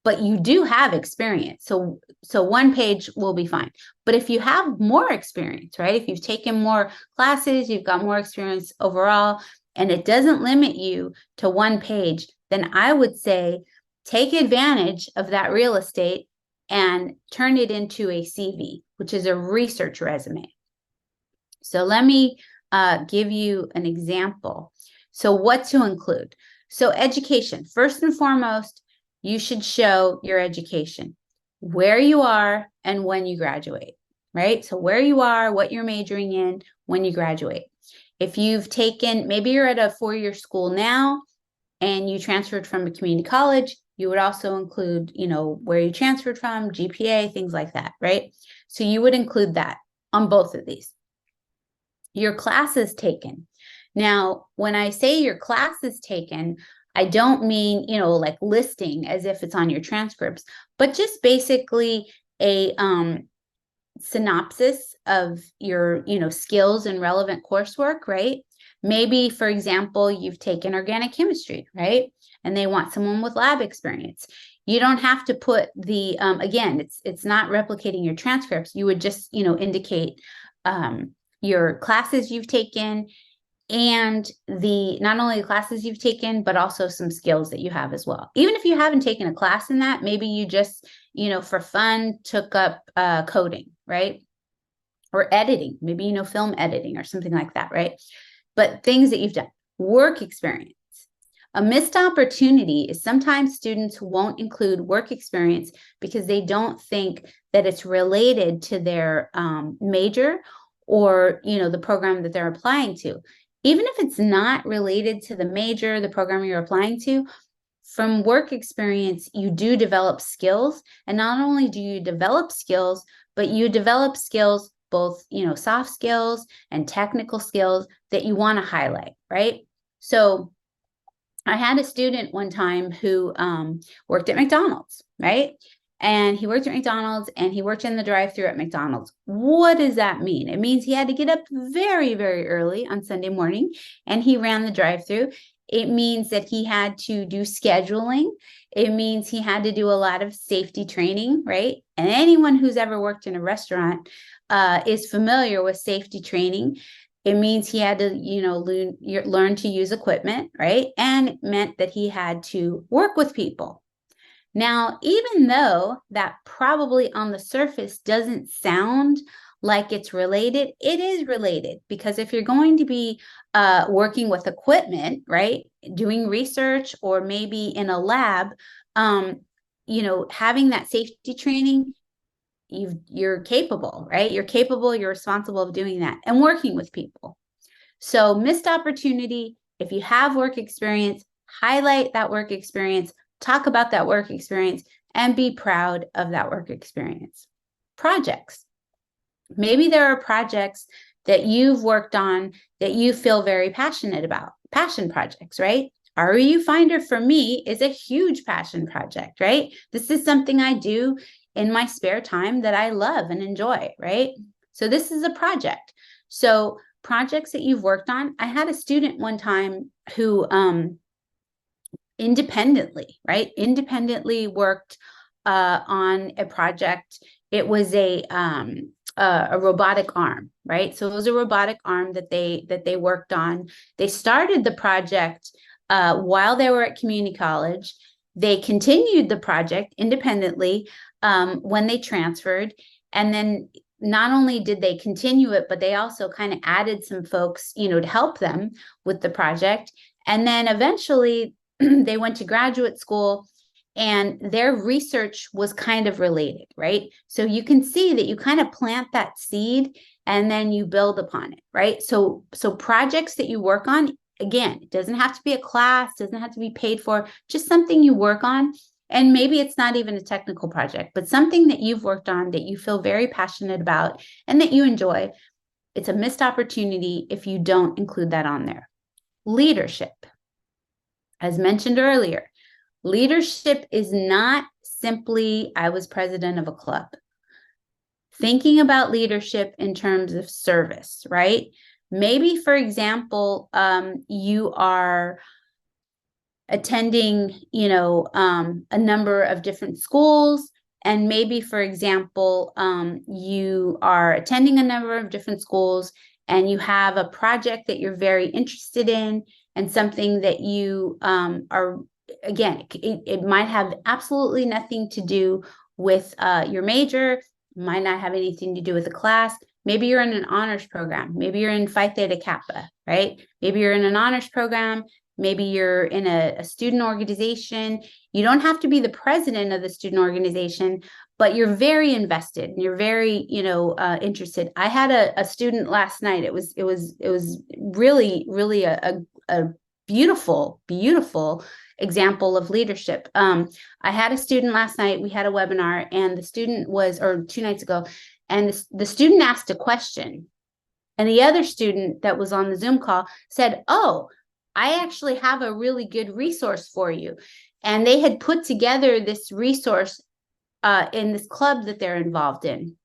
but you do have experience. So one page will be fine. But if you have more experience, right? If you've taken more classes, you've got more experience overall, and it doesn't limit you to one page, then I would say take advantage of that real estate and turn it into a CV, which is a research resume. So let me give you an example. So what to include? So education, first and foremost, you should show your education, where you are and when you graduate, right? So where you are, what you're majoring in, when you graduate. If you've taken, maybe you're at a 4-year school now and you transferred from a community college, you would also include, you know, where you transferred from, GPA, things like that, right? So you would include that on both of these. Your classes taken. Now, when I say your classes taken, I don't mean, you know, like listing as if it's on your transcripts, but just basically a synopsis of your, you know, skills and relevant coursework, right? Maybe, for example, you've taken organic chemistry, right? And they want someone with lab experience. You don't have to put the, again, it's not replicating your transcripts. You would just, you know, indicate your classes you've taken and the not only the classes you've taken, but also some skills that you have as well. Even if you haven't taken a class in that, maybe you just, you know, for fun took up coding, right? Or editing, maybe, you know, film editing or something like that, right? But things that you've done, work experience. A missed opportunity is sometimes students won't include work experience because they don't think that it's related to their major or, you know, the program that they're applying to. Even if it's not related to the major, the program you're applying to, from work experience, you do develop skills. And not only do you develop skills, but you develop skills, both, you know, soft skills and technical skills that you want to highlight, right? So I had a student one time who worked at McDonald's, right? And he worked at McDonald's and he worked in the drive-thru at McDonald's. What does that mean? It means he had to get up very, very early on Sunday morning and he ran the drive-thru. It means that he had to do scheduling. It means he had to do a lot of safety training, right? And anyone who's ever worked in a restaurant is familiar with safety training. It means he had to, you know, learn to use equipment, right? And it meant that he had to work with people. Now, even though that probably on the surface doesn't sound like it's related, it is related, because if you're going to be working with equipment, right, doing research or maybe in a lab, you know, having that safety training, you're capable, right? You're capable, you're responsible of doing that and working with people. So missed opportunity, if you have work experience, highlight that work experience, talk about that work experience, and be proud of that work experience. Projects. Maybe there are projects that you've worked on that you feel very passionate about. Passion projects, right? REU Finder for me is a huge passion project, right? This is something I do in my spare time that I love and enjoy, right? So this is a project. So projects that you've worked on. I had a student one time who independently worked on a project. It was a robotic arm, right? So it was a robotic arm that they worked on. They started the project while they were at community college. They continued the project independently when they transferred, and then not only did they continue it, but they also kind of added some folks, you know, to help them with the project. And then eventually they went to graduate school and their research was kind of related, right? So you can see that you kind of plant that seed and then you build upon it, right? So projects that you work on, again, it doesn't have to be a class, doesn't have to be paid for, just something you work on. And maybe it's not even a technical project, but something that you've worked on that you feel very passionate about and that you enjoy. It's a missed opportunity if you don't include that on there. Leadership. As mentioned earlier, leadership is not simply, I was president of a club. Thinking about leadership in terms of service, right? Maybe, for example, you are attending, a number of different schools. And maybe, for example, you are attending a number of different schools and you have a project that you're very interested in and something that you are, again, it might have absolutely nothing to do with your major, might not have anything to do with the class. Maybe you're in an honors program. Maybe you're in Phi Theta Kappa, right? Maybe you're in an honors program. Maybe you're in a student organization. You don't have to be the president of the student organization, but you're very invested and you're very, interested. I had a student last night. It was really, really a beautiful, beautiful example of leadership. I had a student last night. We had a webinar, and the student was, or 2 nights ago, and the student asked a question, and the other student that was on the Zoom call said, "Oh, I actually have a really good resource for you." And they had put together this resource in this club that they're involved in,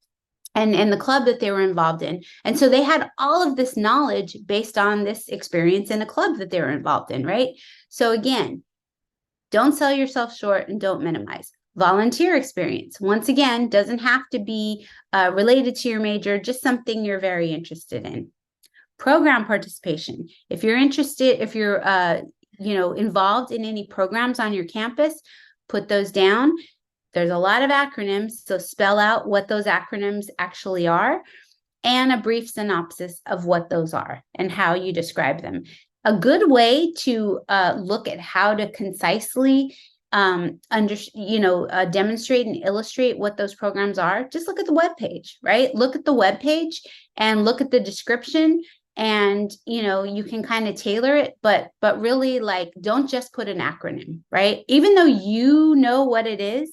and the club that they were involved in. And so they had all of this knowledge based on this experience in a club that they were involved in, right? So again, don't sell yourself short and don't minimize. Volunteer experience, once again, doesn't have to be related to your major, just something you're very interested in. Program participation. If you're interested, if you're involved in any programs on your campus, put those down. There's a lot of acronyms, so spell out what those acronyms actually are and a brief synopsis of what those are and how you describe them. A good way to look at how to concisely demonstrate and illustrate what those programs are, just look at the webpage, right? Look at the webpage and look at the description, and you can kind of tailor it, but really, like, don't just put an acronym, right? Even though you know what it is,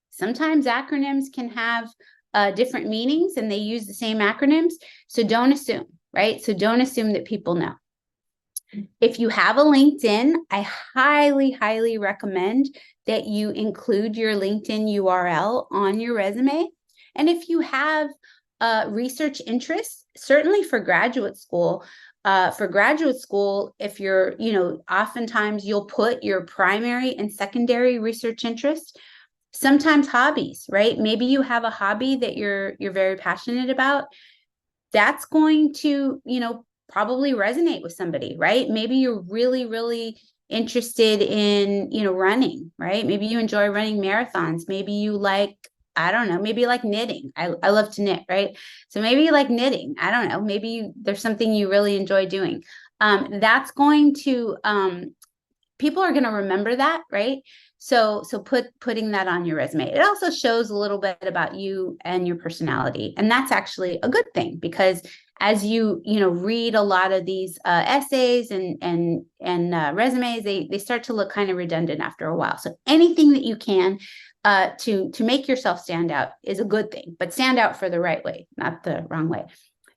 sometimes acronyms can have different meanings and they use the same acronyms. So don't assume, right? So don't assume that people know. If you have a LinkedIn, I highly, highly recommend that you include your LinkedIn URL on your resume. And if you have research interests, certainly for graduate school, if you're, oftentimes you'll put your primary and secondary research interests, sometimes hobbies, right? Maybe you have a hobby that you're very passionate about. That's going to, probably resonate with somebody, right? Maybe you're really, really interested in, running, right? Maybe you enjoy running marathons. Maybe you like, I don't know, maybe you like knitting. I love to knit, right? So maybe you like knitting. I don't know. Maybe there's something you really enjoy doing. That's going to, people are going to remember that, right? So putting that on your resume. It also shows a little bit about you and your personality. And that's actually a good thing, because as you read a lot of these essays and resumes, they start to look kind of redundant after a while. So anything that you can to make yourself stand out is a good thing, but stand out for the right way, not the wrong way.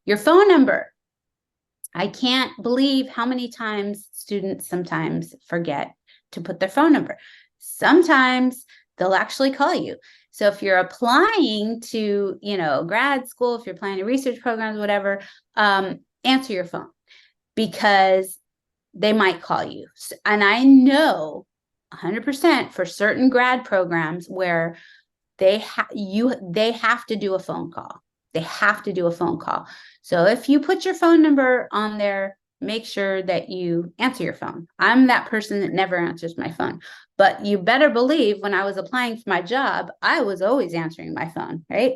Your phone number. I can't believe how many times students sometimes forget to put their phone number. Sometimes they'll actually call you. So if you're applying to, grad school, if you're applying to research programs, whatever, answer your phone, because they might call you. And I know 100% for certain grad programs where they have to do a phone call. They have to do a phone call. So if you put your phone number on there, make sure that you answer your phone. I'm that person that never answers my phone. But you better believe when I was applying for my job, I was always answering my phone, right?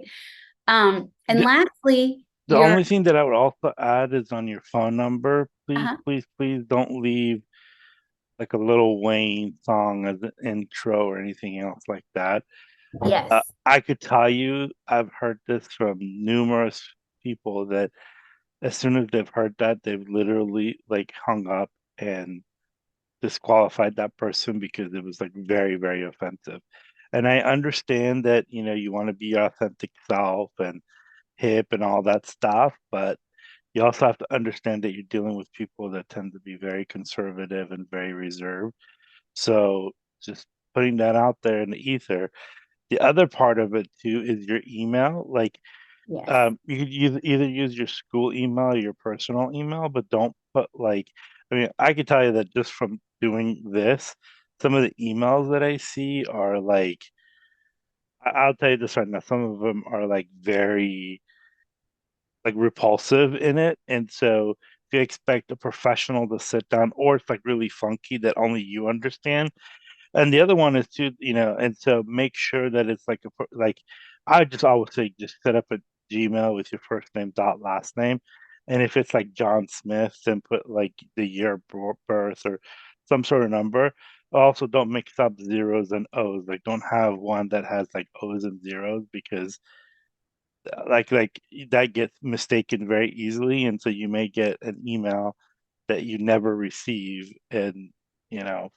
And lastly, the only thing that I would also add is on your phone number, please don't leave like a Lil Wayne song as an intro or anything else like that. Yes. I could tell you, I've heard this from numerous people that as soon as they've heard that, they've literally like hung up and disqualified that person because it was like very, very offensive. And I understand that, you want to be your authentic self and hip and all that stuff, but you also have to understand that you're dealing with people that tend to be very conservative and very reserved. So just putting that out there in the ether. The other part of it too is your email. Like, Yes. You could either use your school email or your personal email, but don't put like, I mean, I could tell you that just from doing this, some of the emails that I see are like, I'll tell you this right now, some of them are like very like repulsive in it. And so if you expect a professional to sit down, or it's like really funky that only you understand. And the other one is to, and so make sure that it's like like I just always say just set up a Gmail with your first name dot last name. And if it's like John Smith, then put like the year of birth or some sort of number. Also, don't mix up zeros and O's. Like, don't have one that has like O's and zeros, because like that gets mistaken very easily, and so you may get an email that you never receive, and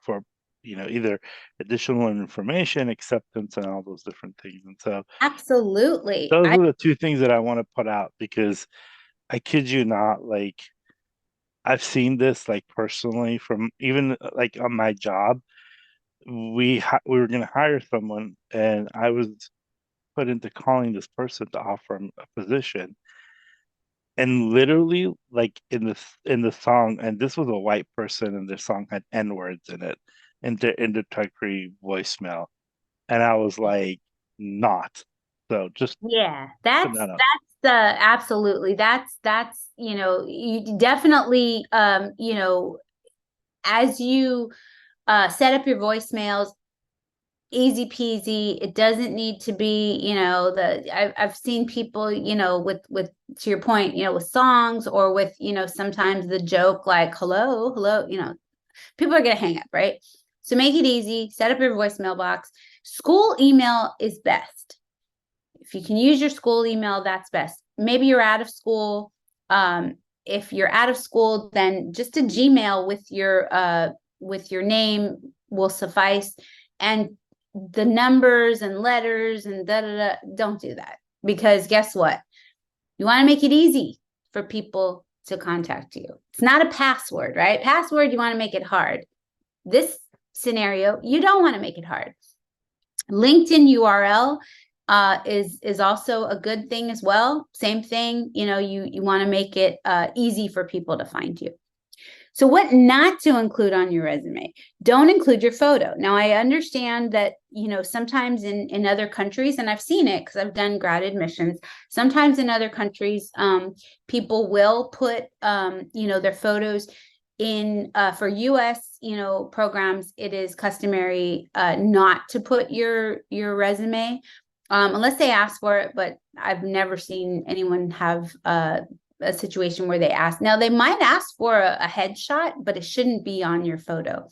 for either additional information, acceptance, and all those different things. And so Absolutely. those are the two things that I want to put out, because I kid you not, like I've seen this like personally from even like on my job. We were going to hire someone, and I was put into calling this person to offer him a position. And literally, like in the song, and this was a white person, and their song had N words in it, in the introductory voicemail, and I was like, not. So just Yeah, putting that up. that's the absolutely. That's you definitely as you set up your voicemails, easy peasy. It doesn't need to be, I've seen people, with to your point, with songs, or with, sometimes the joke like hello, people are gonna hang up, right? So make it easy, set up your voicemail box. School email is best. If you can use your school email, that's best. Maybe you're out of school. If you're out of school, then just a Gmail with your name will suffice. And the numbers and letters and don't do that, because guess what? You want to make it easy for people to contact you. It's not a password, right? Password, you want to make it hard. This scenario, you don't want to make it hard. LinkedIn URL is also a good thing as well. Same thing, you want to make it easy for people to find you. So what not to include on your resume? Don't include your photo. Now, I understand that, sometimes in other countries, and I've seen it because I've done grad admissions, sometimes in other countries, people will put, their photos in, for US, programs, it is customary not to put your resume, unless they ask for it, but I've never seen anyone have a situation where they ask. Now, they might ask for a headshot, but it shouldn't be on your photo.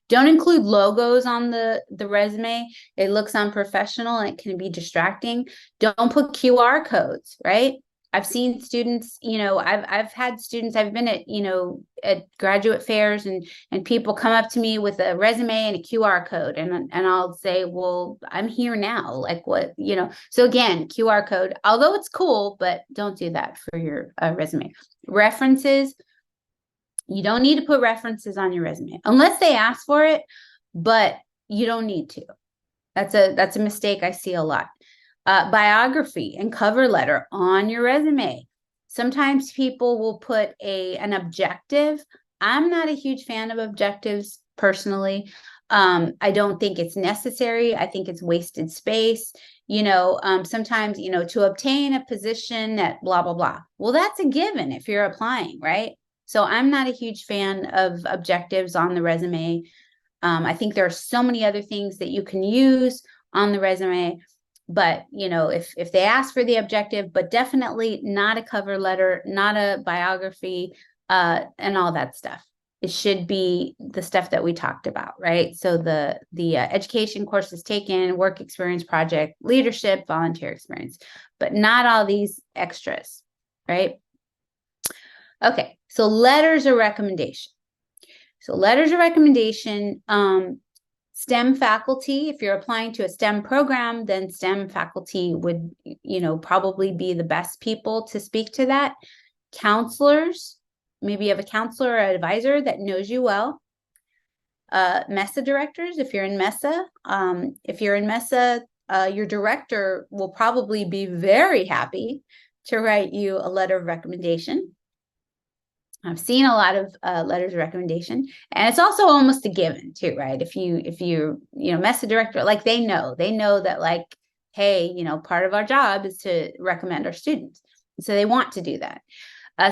Don't include logos on the resume. It looks unprofessional and it can be distracting. Don't put QR codes, right? I've seen students, I've had students, I've been at graduate fairs, and people come up to me with a resume and a QR code, and I'll say, well, I'm here now. Like what, so again, QR code, although it's cool, but don't do that for your resume. References, you don't need to put references on your resume unless they ask for it, but you don't need to. That's a mistake I see a lot. Biography and cover letter on your resume. Sometimes people will put an objective. I'm not a huge fan of objectives personally. I don't think it's necessary. I think it's wasted space. Sometimes, to obtain a position at blah, blah, blah. Well, that's a given if you're applying, right? So I'm not a huge fan of objectives on the resume. I think there are so many other things that you can use on the resume. But, if they ask for the objective, but definitely not a cover letter, not a biography, and all that stuff. It should be the stuff that we talked about, right? So the education courses taken, work experience, project, leadership, volunteer experience, but not all these extras, right? Okay, so letters of recommendation. STEM faculty, if you're applying to a STEM program, then STEM faculty would, probably be the best people to speak to that. Counselors, maybe you have a counselor or advisor that knows you well. MESA directors, if you're in MESA, your director will probably be very happy to write you a letter of recommendation. I've seen a lot of letters of recommendation, and it's also almost a given too, right? If you mess the director, like they know that, like, hey, part of our job is to recommend our students, so they want to do that.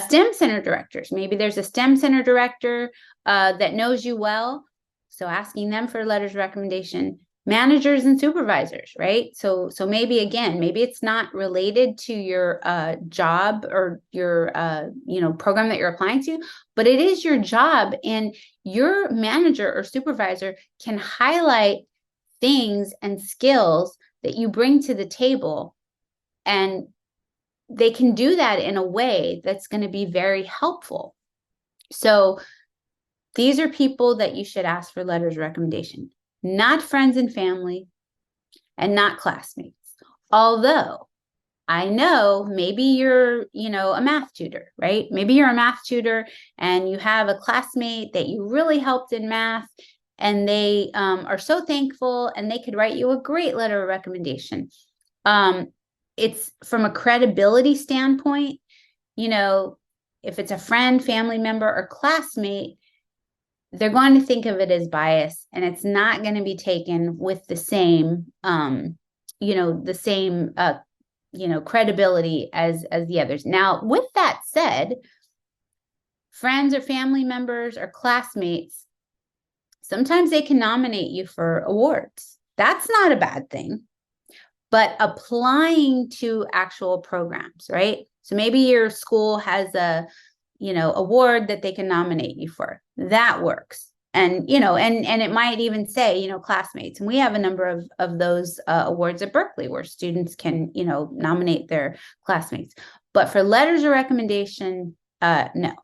STEM center directors, maybe there's a STEM center director that knows you well, so asking them for letters of recommendation. Managers and supervisors, right? So maybe it's not related to your job or your program that you're applying to, but it is your job, and your manager or supervisor can highlight things and skills that you bring to the table, and they can do that in a way that's going to be very helpful. So these are people that you should ask for letters of recommendation. Not friends and family, and not classmates. Although I know maybe you're, a math tutor, right? Maybe you're a math tutor and you have a classmate that you really helped in math, and they are so thankful, and they could write you a great letter of recommendation. It's from a credibility standpoint, if it's a friend, family member, or classmate, they're going to think of it as bias, and it's not going to be taken with the same, credibility as the others. Now, with that said, friends or family members or classmates, sometimes they can nominate you for awards. That's not a bad thing, but applying to actual programs, right? So maybe your school has a award that they can nominate you for. That works. And, and it might even say, classmates. And we have a number of those awards at Berkeley where students can, nominate their classmates. But for letters of recommendation, no.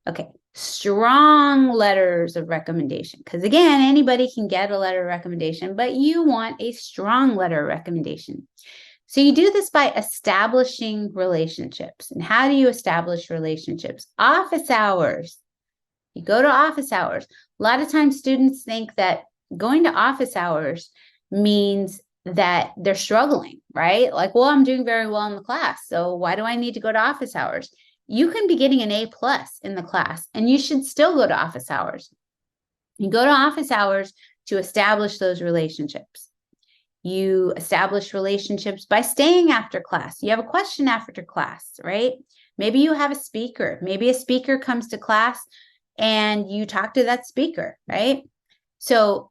Okay. Strong letters of recommendation. Because again, anybody can get a letter of recommendation, but you want a strong letter of recommendation. So you do this by establishing relationships. And how do you establish relationships? Office hours. You go to office hours. A lot of times students think that going to office hours means that they're struggling, right? Like, well, I'm doing very well in the class, so why do I need to go to office hours? You can be getting an A+ in the class, and you should still go to office hours. You go to office hours to establish those relationships. You establish relationships by staying after class. You have a question after class, right? Maybe you have a speaker. Maybe a speaker comes to class and you talk to that speaker, right? So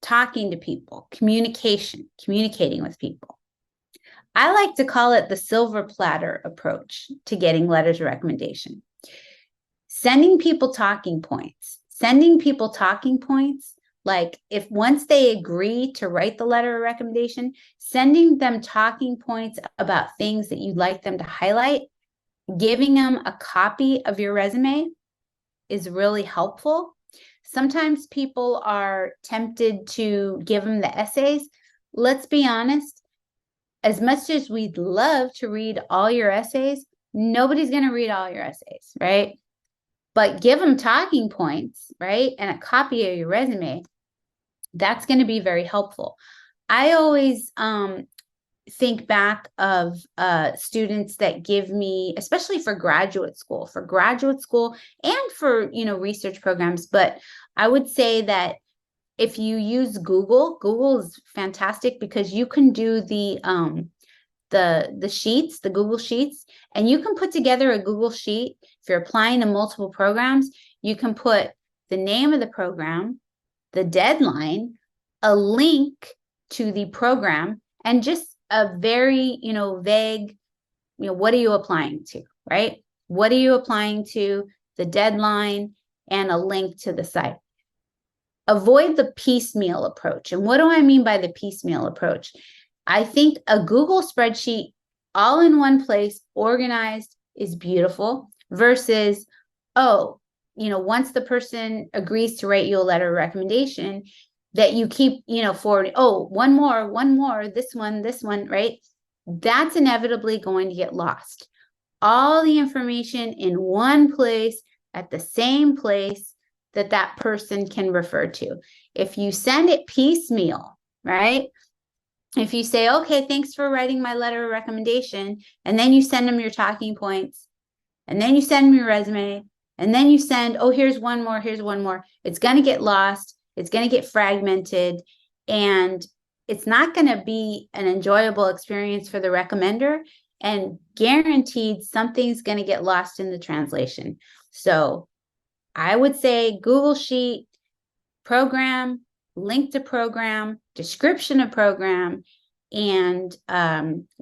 talking to people, communicating with people. I like to call it the silver platter approach to getting letters of recommendation. Sending people talking points. Like, if once they agree to write the letter of recommendation, sending them talking points about things that you'd like them to highlight, giving them a copy of your resume is really helpful. Sometimes people are tempted to give them the essays. Let's be honest, as much as we'd love to read all your essays, nobody's going to read all your essays, right? But give them talking points, right? And a copy of your resume. That's going to be very helpful. I always think back of students that give me, especially for graduate school and for, research programs. But I would say that if you use Google is fantastic, because you can do the sheets, the Google Sheets, and you can put together a Google Sheet. If you're applying to multiple programs, you can put the name of the program, the deadline, a link to the program, and just a very, vague, what are you applying to, right? What are you applying to, the deadline, and a link to the site. Avoid the piecemeal approach. And what do I mean by the piecemeal approach? I think a Google spreadsheet all in one place, organized, is beautiful, versus, once the person agrees to write you a letter of recommendation, that you keep, forwarding, one more, this one, right? That's inevitably going to get lost. All the information in one place, at the same place that person can refer to. If you send it piecemeal, right? if you say, okay, thanks for writing my letter of recommendation, and then you send them your talking points, and then you send them your resume, and then you send, oh, here's one more, it's going to get lost, it's going to get fragmented, and it's not going to be an enjoyable experience for the recommender, and guaranteed something's going to get lost in the translation. So I would say Google Sheet, program, link to program, description of program, and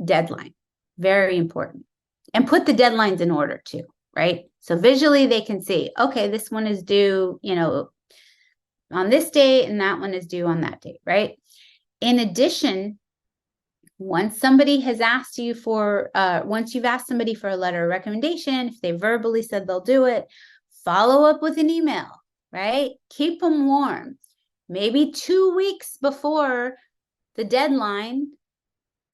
deadline. Very important. And put the deadlines in order too, right? So visually they can see, okay, this one is due, on this date, and that one is due on that date, right? In addition, once somebody has asked you for, once you've asked somebody for a letter of recommendation, if they verbally said they'll do it, follow up with an email, right? Keep them warm. Maybe 2 weeks before the deadline,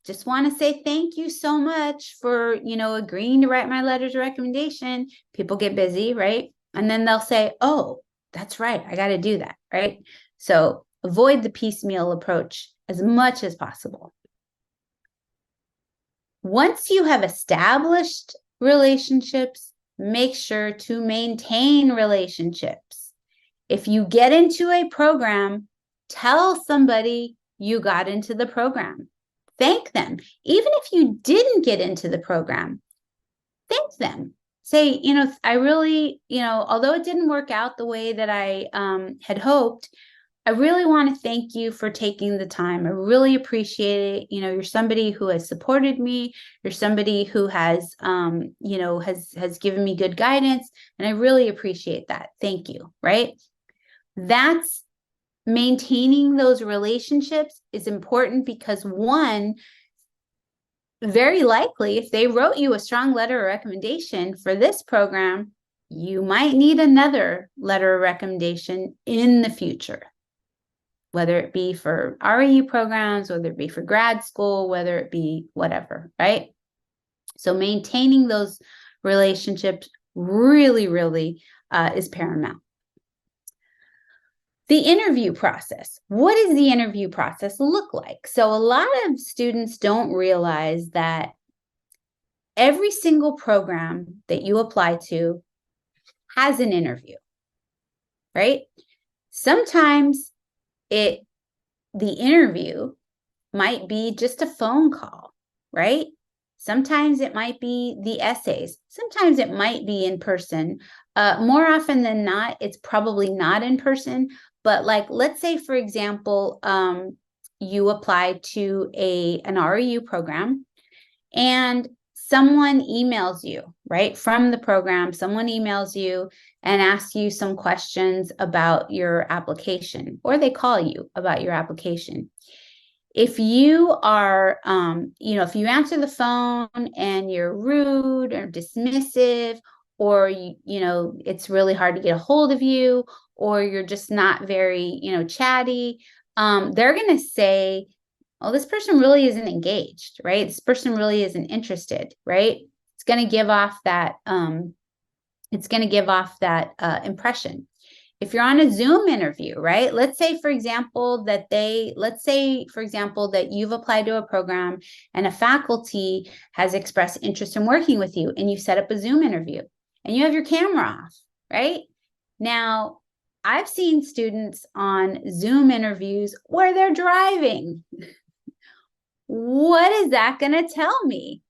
just want to say thank you so much for, agreeing to write my letters of recommendation. People get busy, right? And then they'll say, oh, that's right, I got to do that, right? So avoid the piecemeal approach as much as possible. Once you have established relationships, make sure to maintain relationships. If you get into a program, tell somebody you got into the program. Thank them. Even if you didn't get into the program, thank them. Say, I really, although it didn't work out the way that I had hoped, I really want to thank you for taking the time. I really appreciate it. You're somebody who has supported me. You're somebody who has, has given me good guidance. And I really appreciate that. Thank you. Right? That's maintaining those relationships is important because one, very likely, if they wrote you a strong letter of recommendation for this program, you might need another letter of recommendation in the future, whether it be for REU programs, whether it be for grad school, whether it be whatever, right? So maintaining those relationships really, really is paramount. The interview process. What does the interview process look like? So a lot of students don't realize that every single program that you apply to has an interview, right? Sometimes the interview might be just a phone call, right? Sometimes it might be the essays. Sometimes it might be in person. More often than not, it's probably not in person. But let's say, for example, you apply to an REU program and someone emails you, right? From the program, someone emails you and asks you some questions about your application, or they call you about your application. If you are, if you answer the phone and you're rude or dismissive, or, it's really hard to get a hold of you, or you're just not very, chatty, they're going to say, oh, this person really isn't engaged, right? This person really isn't interested, right? It's going to give off that, impression. If you're on a Zoom interview, right? Let's say, for example, that you've applied to a program and a faculty has expressed interest in working with you, and you set up a Zoom interview and you have your camera off, right? Now, I've seen students on Zoom interviews where they're driving. What is that going to tell me?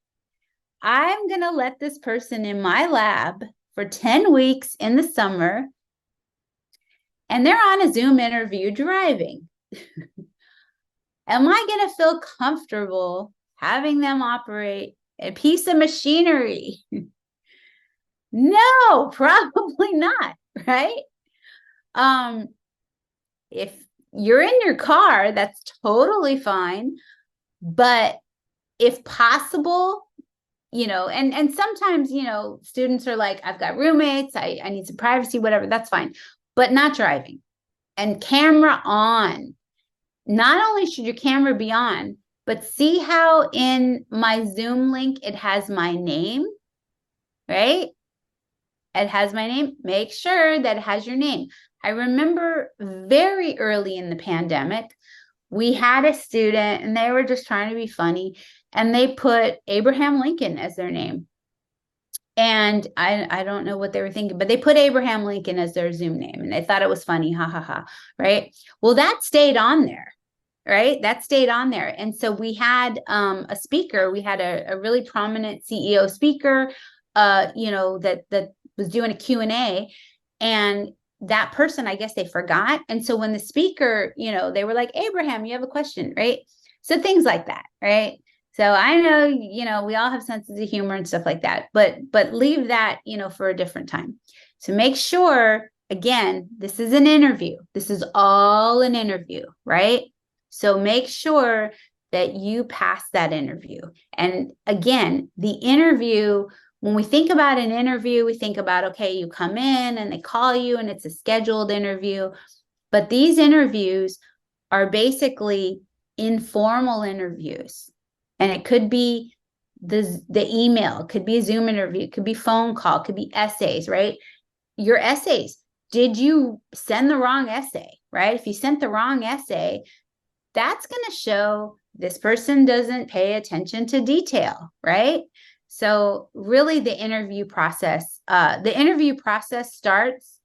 I'm going to let this person in my lab for 10 weeks in the summer, and they're on a Zoom interview driving. Am I going to feel comfortable having them operate a piece of machinery? No, probably not, right? If you're in your car, that's totally fine. But if possible, and sometimes, students are like, I've got roommates, I need some privacy, whatever, that's fine. But not driving. And camera on. Not only should your camera be on, but see how in my Zoom link it has my name, right? It has my name. Make sure that it has your name. I remember very early in the pandemic we had a student and they were just trying to be funny, and they put Abraham Lincoln as their name. And I don't know what they were thinking, but they put Abraham Lincoln as their Zoom name and they thought it was funny. Ha ha ha. Right. Well, that stayed on there. Right. That stayed on there. And so we had a speaker, we had a really prominent CEO speaker, that was doing a Q&A, and that person, I guess they forgot. And so when the speaker, they were like, Abraham, you have a question, right? So things like that, right? So I know, we all have senses of humor and stuff like that, but leave that, for a different time. So make sure, again, this is an interview. This is all an interview, right? So make sure that you pass that interview. And again, the interview, when we think about an interview, we think about, okay, you come in and they call you and it's a scheduled interview. But these interviews are basically informal interviews. And it could be the email, it could be a Zoom interview, it could be phone call, it could be essays, right? Your essays. Did you send the wrong essay, right? If you sent the wrong essay, that's going to show this person doesn't pay attention to detail, right? So really the interview process starts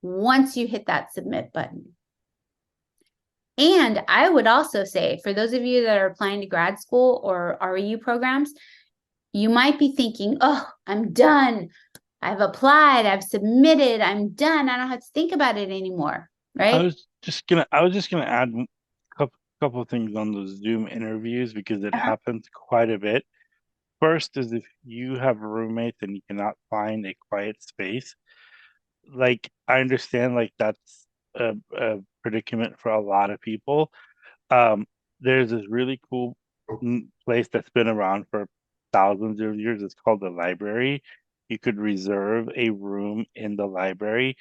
once you hit that submit button. And I would also say, for those of you that are applying to grad school or REU programs, you might be thinking, oh, I'm done. I've applied, I've submitted, I'm done. I don't have to think about it anymore, right? I was just gonna add a couple of things on those Zoom interviews because it happens quite a bit. First is if you have roommates and you cannot find a quiet space, like I understand like that's a predicament for a lot of people. There's this really cool place that's been around for thousands of years. It's called the library. You could reserve a room in the library,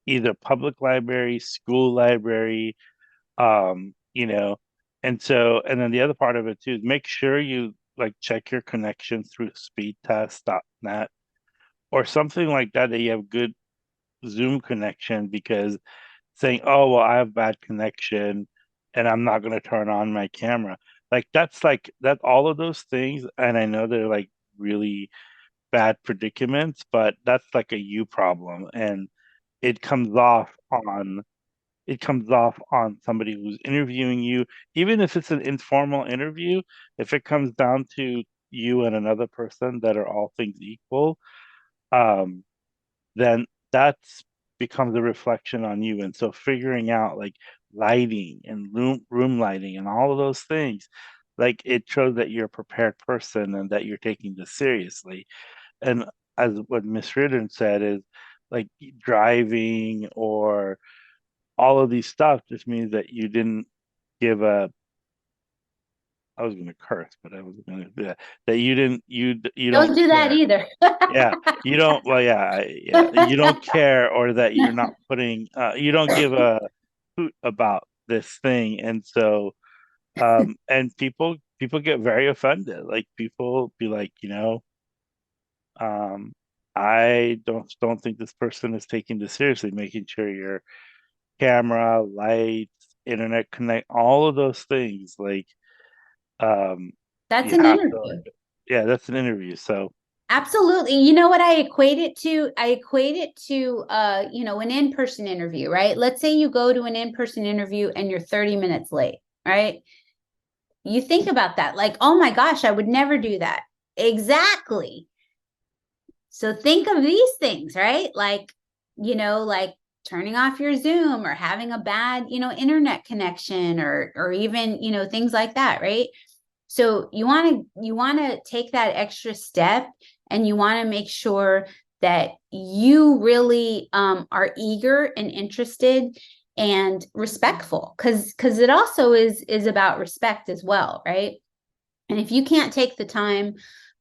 either public library, school library, and then the other part of it too is make sure you like check your connection through speedtest.net or something like that you have good Zoom connection, because saying, oh, well, I have bad connection and I'm not going to turn on my camera. Like that, all of those things. And I know they're like really bad predicaments, but that's like a you problem. And it comes off on somebody who's interviewing you, even if it's an informal interview. If it comes down to you and another person that are all things equal, then that's becomes a reflection on you. And so figuring out like lighting and room lighting and all of those things, like it shows that you're a prepared person and that you're taking this seriously. And as what Miss Reardon said is like driving or all of these stuff just means that you didn't give a I was going to curse, but I wasn't going to do that. That you didn't, you Don't do that either. Yeah, you don't. Well, yeah, you don't care, or that you're not putting. You don't give a hoot about this thing, and so, and people get very offended. Like people be like, I don't think this person is taking this seriously. Making sure your camera, lights, internet connect, all of those things, like. That's an interview. Yeah, that's an interview. So absolutely. You know what I equate it to? I equate it to an in-person interview, right? Let's say you go to an in-person interview and you're 30 minutes late, right? You think about that, like, oh my gosh, I would never do that. Exactly. So think of these things, right? Like, like turning off your Zoom or having a bad, internet connection or even, things like that, right? So you want to take that extra step, and you want to make sure that you really are eager and interested and respectful, because it also is about respect as well, right? And if you can't take the time,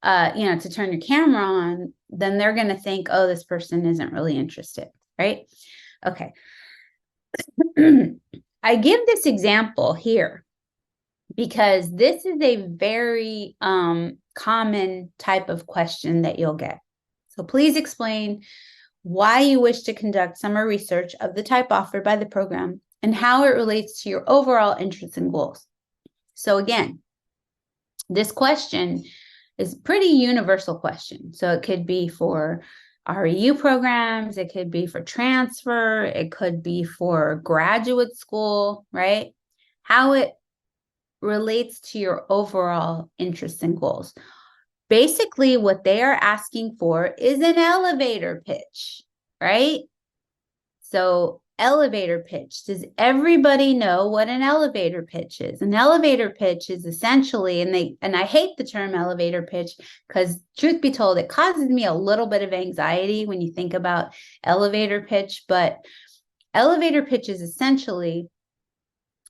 to turn your camera on, then they're going to think, oh, this person isn't really interested, right? Okay. I give this example here because this is a very common type of question that you'll get. So please explain why you wish to conduct summer research of the type offered by the program and how it relates to your overall interests and goals. So again, this question is a pretty universal question. So it could be for REU programs, it could be for transfer, it could be for graduate school, right? How it relates to your overall interests and goals. Basically, what they are asking for is an elevator pitch, right? So elevator pitch. Does everybody know what an elevator pitch is? An elevator pitch is essentially, and I hate the term elevator pitch because truth be told, it causes me a little bit of anxiety when you think about elevator pitch, but elevator pitch is essentially,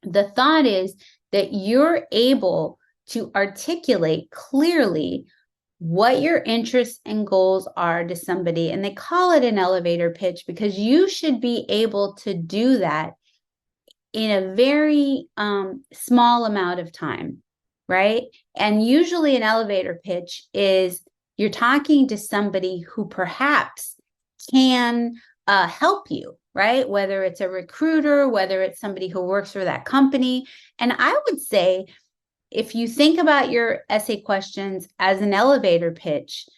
the thought is that you're able to articulate clearly what your interests and goals are to somebody. And they call it an elevator pitch because you should be able to do that in a very small amount of time, right? And usually an elevator pitch is you're talking to somebody who perhaps can help you, right? Whether it's a recruiter, whether it's somebody who works for that company. And I would say, if you think about your essay questions as an elevator pitch,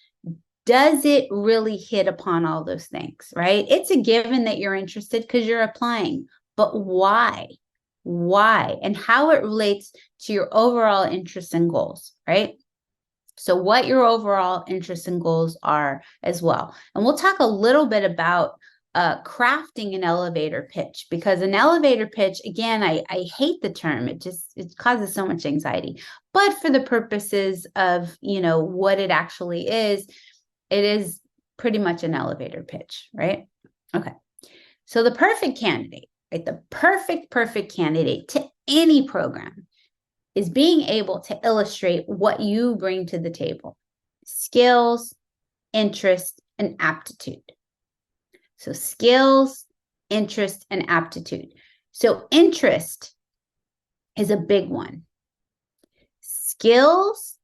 does it really hit upon all those things, right? It's a given that you're interested because you're applying, but why? Why? And how it relates to your overall interests and goals, right? So what your overall interests and goals are as well. And we'll talk a little bit about crafting an elevator pitch, because an elevator pitch, again, I hate the term. It causes so much anxiety. But for the purposes of, what it actually is, it is pretty much an elevator pitch, right? Okay. So the perfect candidate, right? The perfect candidate to any program is being able to illustrate what you bring to the table: skills, interest, and aptitude. So skills, interest, and aptitude. So interest is a big one. Skills,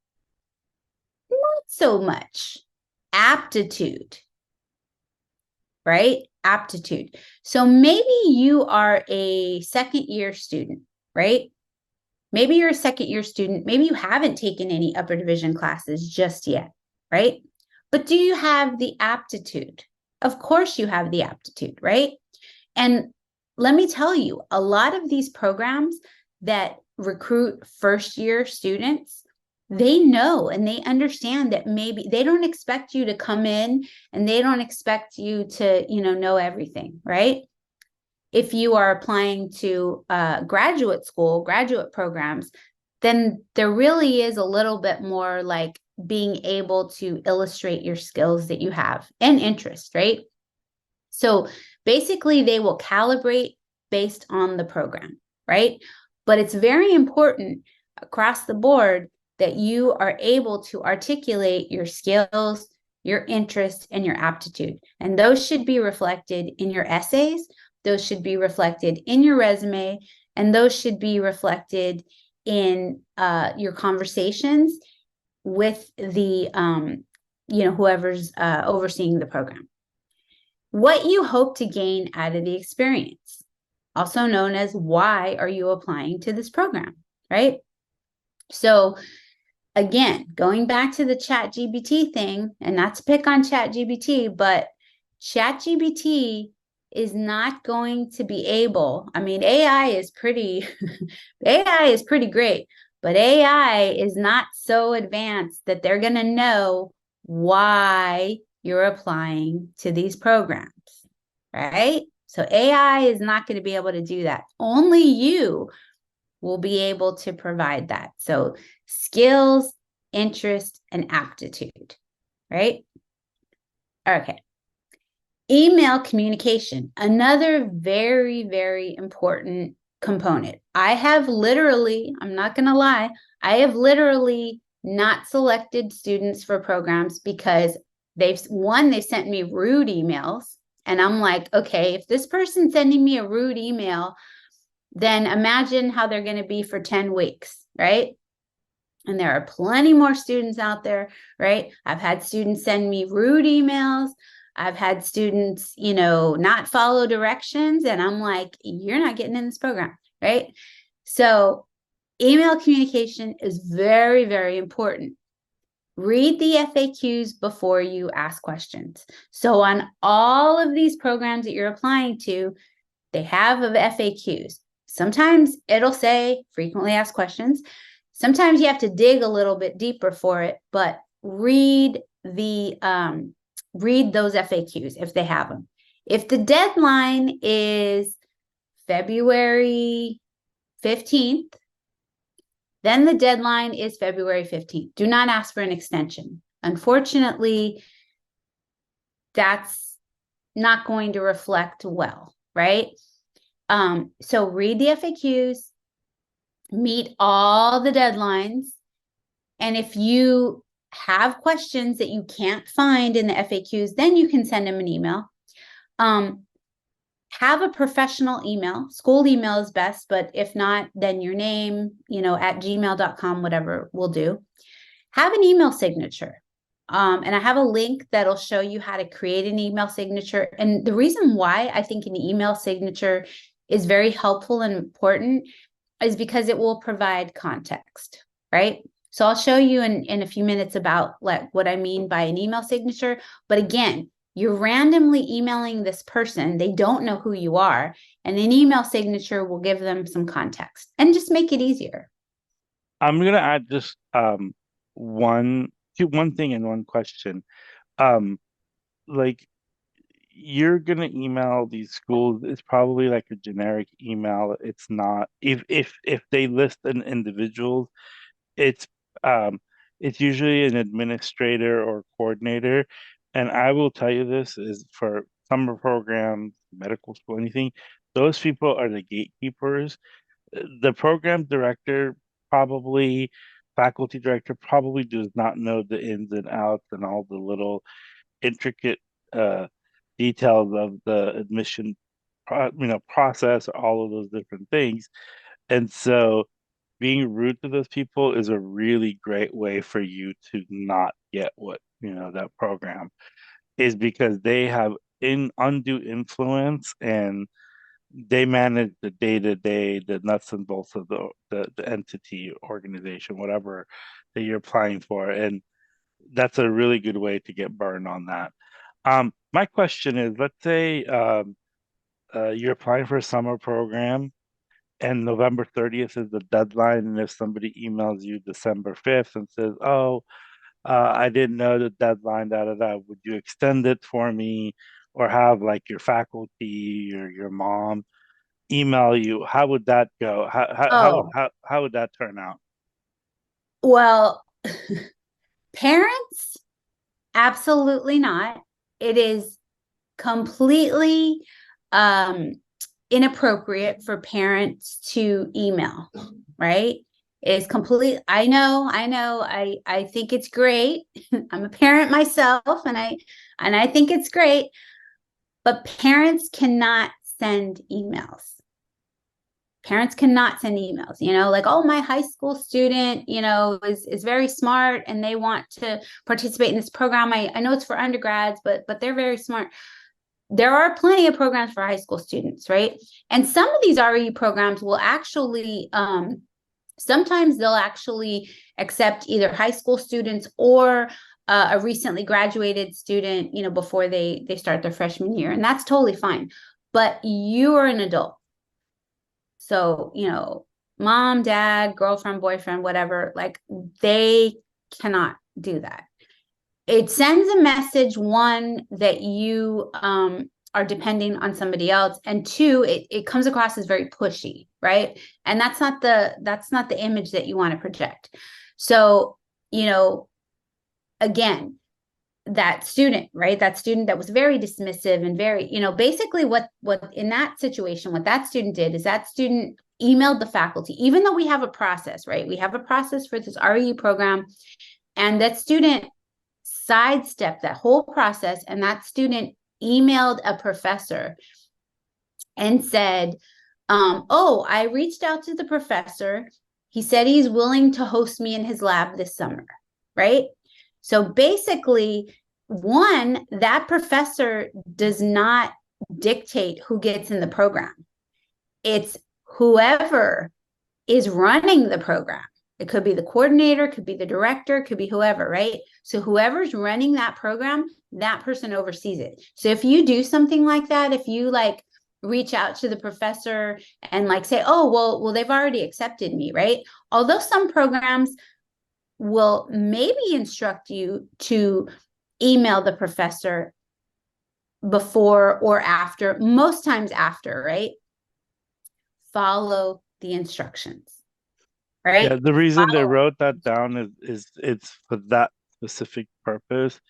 not so much. Aptitude, right? Aptitude. So maybe you are a second-year student, right? Maybe you're a second-year student. Maybe you haven't taken any upper division classes just yet, right? But do you have the aptitude? Of course you have the aptitude, right? And let me tell you, a lot of these programs that recruit first-year students, they know and they understand that maybe they don't expect you to come in and they don't expect you to, know everything, right? If you are applying to graduate school, graduate programs, then there really is a little bit more like being able to illustrate your skills that you have and interest, right? So basically they will calibrate based on the program, right? But it's very important across the board that you are able to articulate your skills, your interest, and your aptitude. And those should be reflected in your essays, those should be reflected in your resume, and those should be reflected in your conversations with the, whoever's overseeing the program. What you hope to gain out of the experience, also known as why are you applying to this program, right? So again, going back to the ChatGPT thing, and not to pick on ChatGPT, but ChatGPT is not going to be able, AI is pretty, AI is pretty great, but AI is not so advanced that they're going to know why you're applying to these programs, right? So AI is not going to be able to do that. Only you will be able to provide that. So skills, interest, and aptitude, right? Okay. Email communication, another very, very important component. I have literally, I'm not going to lie, I have literally not selected students for programs because they've sent me rude emails. And I'm like, okay, if this person's sending me a rude email, then imagine how they're going to be for 10 weeks, right? And there are plenty more students out there, right? I've had students send me rude emails. I've had students, you know, not follow directions, and I'm like, you're not getting in this program, right? So email communication is very, very important. Read the FAQs before you ask questions. So on all of these programs that you're applying to, they have FAQs. Sometimes it'll say frequently asked questions. Sometimes you have to dig a little bit deeper for it, but read those FAQs if they have them. If the deadline is February 15th, then the deadline is February 15th. Do not ask for an extension. Unfortunately, that's not going to reflect well, right? So read the FAQs, meet all the deadlines, and if you have questions that you can't find in the FAQs, then you can send them an email. Have a professional email. School email is best, but if not, then your name, you know, at gmail.com, whatever will do. Have an email signature. And I have a link that'll show you how to create an email signature. And the reason why I think an email signature is very helpful and important is because it will provide context, right? So I'll show you in a few minutes about like what I mean by an email signature. But again, you're randomly emailing this person. They don't know who you are. And an email signature will give them some context and just make it easier. I'm gonna add just one thing and one question. Like you're gonna email these schools, it's probably like a generic email. It's not if they list an individual, it's usually an administrator or coordinator. And I will tell you this is for summer programs, medical school, anything, those people are the gatekeepers. The program director probably, faculty director probably does not know the ins and outs and all the little intricate details of the admission process, all of those different things. And so being rude to those people is a really great way for you to not get what, that program is, because they have undue influence and they manage the day-to-day, the nuts and bolts of the entity, organization, whatever that you're applying for. And that's a really good way to get burned on that. My question is, let's say you're applying for a summer program and November 30th is the deadline. And if somebody emails you December 5th and says, oh, I didn't know the deadline, would you extend it for me? Or have like your faculty or your mom email you? How would that go? How would that turn out? Well, parents, absolutely not. It is completely inappropriate for parents to email, right? It's complete. I know. I think it's great. I'm a parent myself, and I think it's great. But parents cannot send emails. Parents cannot send emails, like, oh, my high school student, is very smart and they want to participate in this program. I know it's for undergrads, but they're very smart. There are plenty of programs for high school students, right? And some of these RE programs will actually, sometimes they'll actually accept either high school students or a recently graduated student, before they start their freshman year. And that's totally fine. But you are an adult. So, mom, dad, girlfriend, boyfriend, whatever, like they cannot do that. It sends a message, one, that you are depending on somebody else, and two, it comes across as very pushy, right? And that's not the image that you want to project. So, again, that student, right? That student that was very dismissive and very, basically what in that situation, what that student did is that student emailed the faculty, even though we have a process, right? We have a process for this REU program, and that student sidestepped that whole process, and that student emailed a professor and said, oh, I reached out to the professor. He said he's willing to host me in his lab this summer, right? So basically, one, that professor does not dictate who gets in the program. It's whoever is running the program. It could be the coordinator, could be the director, could be whoever, right? So whoever's running that program, that person oversees it. So if you do something like that, if you like reach out to the professor and like say, oh, well, they've already accepted me, right? Although some programs will maybe instruct you to email the professor before or after, most times after, right? Follow the instructions, right? Yeah, the reason they wrote that down is it's for that specific purpose.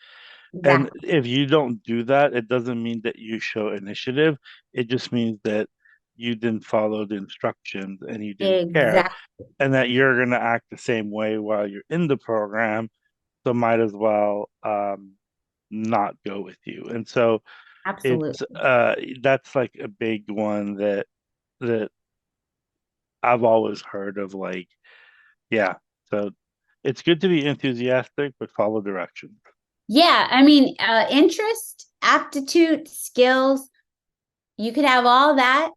And Exactly. if you don't do that, it doesn't mean that you show initiative. It just means that you didn't follow the instructions and you didn't care, Exactly. and that you're going to act the same way while you're in the program. So might as well not go with you. And so it's Absolutely. that's like a big one that I've always heard of. Like, yeah. So it's good to be enthusiastic, but follow directions. Yeah, I mean, interest, aptitude, skills, you could have all that,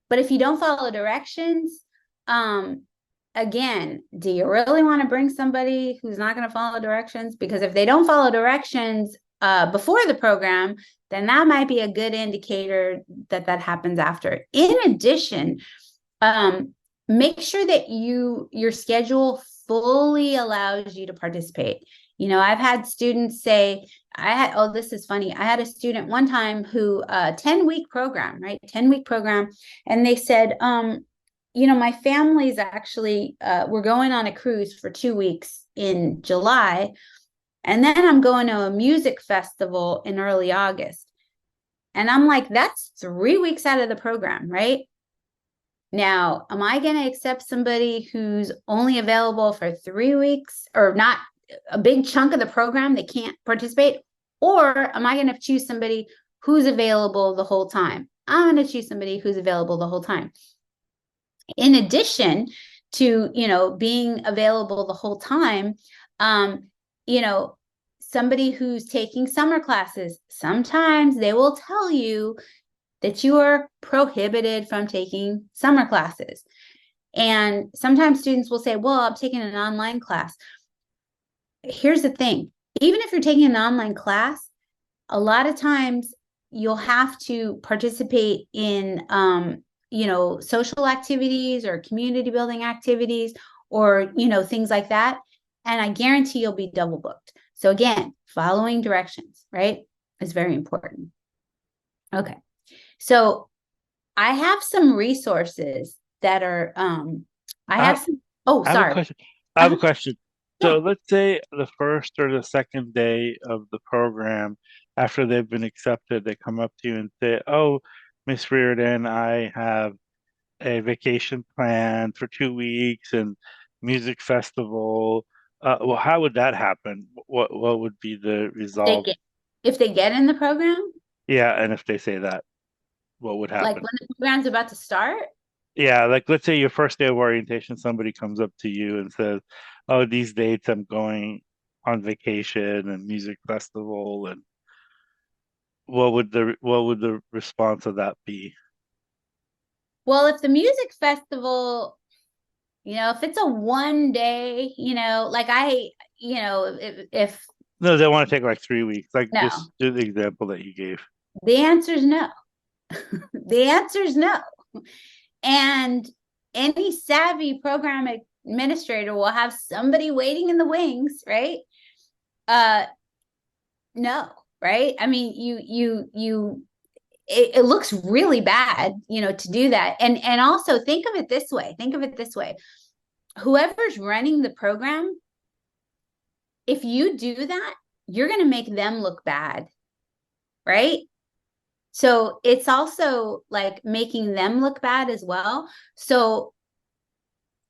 but if you don't follow directions, again, do you really want to bring somebody who's not going to follow directions? Because if they don't follow directions before the program, then that might be a good indicator that that happens after. In addition, make sure that your schedule fully allows you to participate. You know, I've had students say, this is funny. I had a student one time who 10-week program, right? 10-week program. And they said, you know, my family's actually, we're going on a cruise for 2 weeks in July. And then I'm going to a music festival in early August. And I'm like, that's 3 weeks out of the program, right? Now, am I going to accept somebody who's only available for 3 weeks or not a big chunk of the program that can't participate? Or am I going to choose somebody who's available the whole time? I'm going to choose somebody who's available the whole time. In addition to, you know, being available the whole time, you know, somebody who's taking summer classes, sometimes they will tell you that you are prohibited from taking summer classes. And sometimes students will say, well, I'm taking an online class. Here's the thing. Even if you're taking an online class, a lot of times you'll have to participate in, you know, social activities or community building activities or, you know, things like that. And I guarantee you'll be double booked. So again, following directions, right, is very important. Okay. So I have some resources that are, I have some, oh, I have a sorry. question. I have a question. So Yeah. let's say the first or the second day of the program, after they've been accepted, they come up to you and say, oh, Miss Reardon, I have a vacation planned for 2 weeks and music festival. Well, how would that happen? What would be the resolve? If they get in the program, Yeah, and if they say that, what would like happen? when the program's about to start? Yeah, like let's say your first day of orientation, somebody comes up to you and says, "Oh, these dates I'm going on vacation and music festival," and what would the response of that be? Well, if the music festival, you know, if it's a 1 day, you know, like you know, if No, they want to take like 3 weeks, like no, just do the example that you gave. the answer is no. The answer is no. And any savvy program administrator will have somebody waiting in the wings, right? No, right? I mean, it looks really bad, you know, to do that. And also think of it this way. Think of it this way. Whoever's running the program, if you do that, you're going to make them look bad, right? So it's also like making them look bad as well. So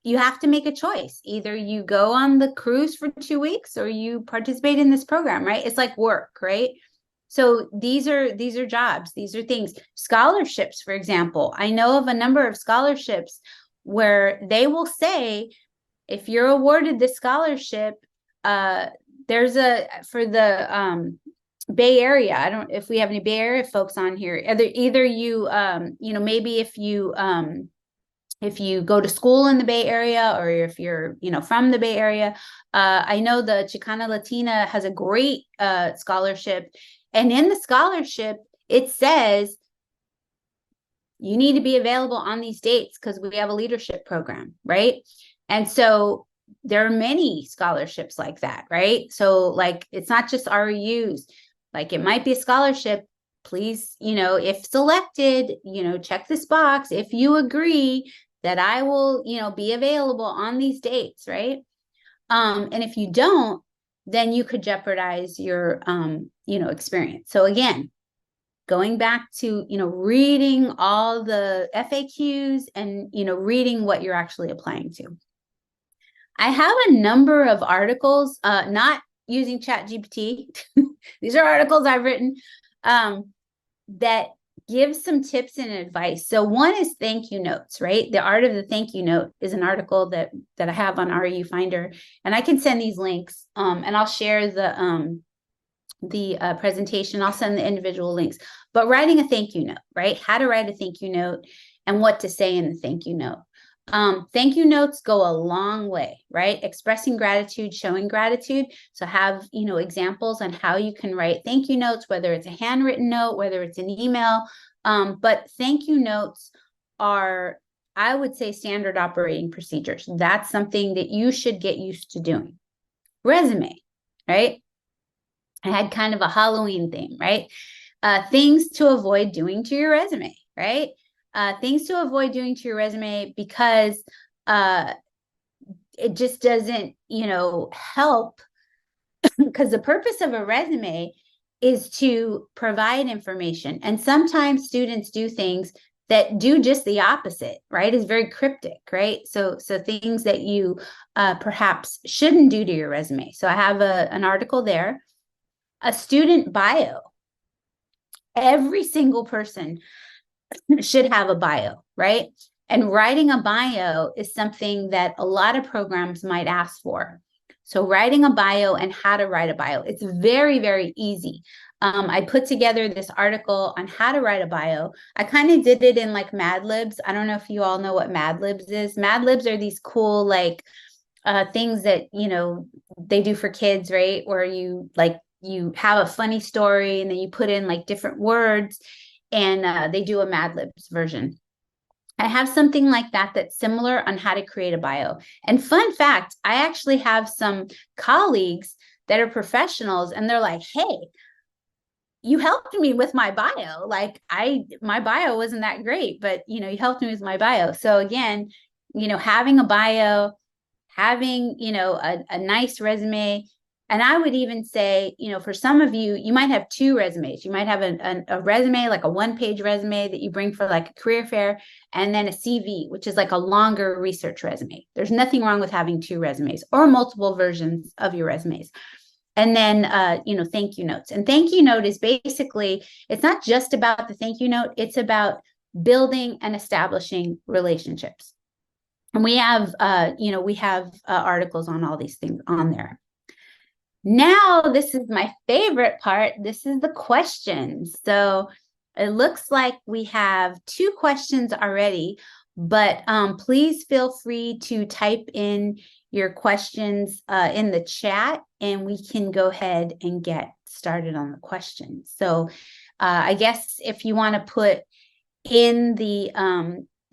you have to make a choice. Either you go on the cruise for 2 weeks or you participate in this program, right? It's like work, right? So these are jobs, these are things. Scholarships, for example. I know of a number of scholarships where they will say, if you're awarded this scholarship, there's for the Bay Area, I don't, if we have any Bay Area folks on here, either you, you know, maybe if you go to school in the Bay Area, or if you're, you know, from the Bay Area, I know the Chicana Latina has a great scholarship, and in the scholarship, it says you need to be available on these dates because we have a leadership program, right? And so there are many scholarships like that, right? So like, it's not just REUs, like it might be a scholarship. Please, you know, if selected, you know, check this box if you agree that I will, you know, be available on these dates, right? And if you don't, then you could jeopardize your, you know, experience. So again, going back to, you know, reading all the FAQs and, you know, reading what you're actually applying to. I have a number of articles, not using ChatGPT. These are articles I've written that give some tips and advice. So one is thank you notes, right? The art of the thank you note is an article that I have on REU Finder, and I can send these links, and I'll share the presentation. I'll send the individual links. But writing a thank you note, right? How to write a thank you note and what to say in the thank you note. Thank you notes go a long way, right? Expressing gratitude, showing gratitude. So have, you know, examples on how you can write thank you notes, whether it's a handwritten note, whether it's an email. But thank you notes are, I would say, standard operating procedures. That's something that you should get used to doing. Resume, right? I had kind of a Halloween theme, right? Things to avoid doing to your resume, right? Things to avoid doing to your resume, because it just doesn't, you know, help. Because the purpose of a resume is to provide information. And sometimes students do things that do just the opposite, right? It's very cryptic, right? So things that you perhaps shouldn't do to your resume. So I have an article there. A student bio. Every single person should have a bio, right? And writing a bio is something that a lot of programs might ask for. So writing a bio and how to write a bio, it's very, very easy. I put together this article on how to write a bio. I kind of did it in like Mad Libs. I don't know if you all know what Mad Libs is. Mad Libs are these cool, like things that, you know, they do for kids, right? Where you like, you have a funny story and then you put in like different words, and they do a Mad Libs version. I have something like that that's similar on how to create a bio. And fun fact, I actually have some colleagues that are professionals, and they're like, hey, you helped me with my bio. Like my bio wasn't that great, but you know, you helped me with my bio. So again, you know, having a bio, having, you know, a nice resume. And I would even say, you know, for some of you, you might have two resumes. You might have a resume, like a one-page resume that you bring for like a career fair, and then a CV, which is like a longer research resume. There's nothing wrong with having two resumes or multiple versions of your resumes. And then, you know, thank you notes. And thank you note is basically, it's not just about the thank you note. It's about building and establishing relationships. And we have, you know, we have articles on all these things on there. Now, this is my favorite part. This is the questions. So it looks like we have 2 questions already, but please feel free to type in your questions in the chat, and we can go ahead and get started on the questions. So I guess if you want to put in the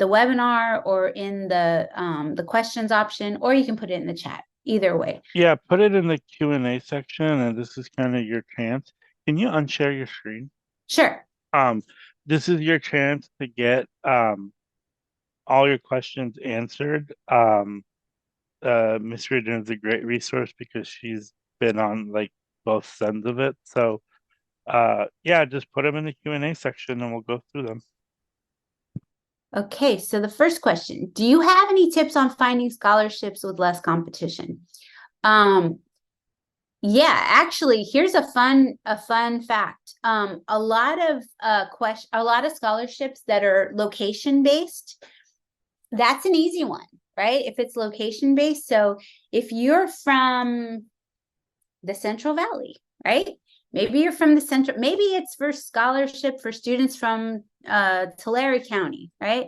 webinar or in the questions option, or you can put it in the chat. Either way. Yeah, put it in the Q&A section, and this is kind of your chance. Can you unshare your screen? Sure. This is your chance to get all your questions answered. Miss Reardon is a great resource because she's been on like both ends of it. So yeah, just put them in the Q&A section and we'll go through them. Okay, so the first question, do you have any tips on finding scholarships with less competition? Yeah, actually, here's a fun fact. A lot of scholarships that are location based, that's an easy one, right? If it's location based. So if you're from the Central Valley, right? Maybe you're from the center. Maybe it's for scholarship for students from Tulare County, right?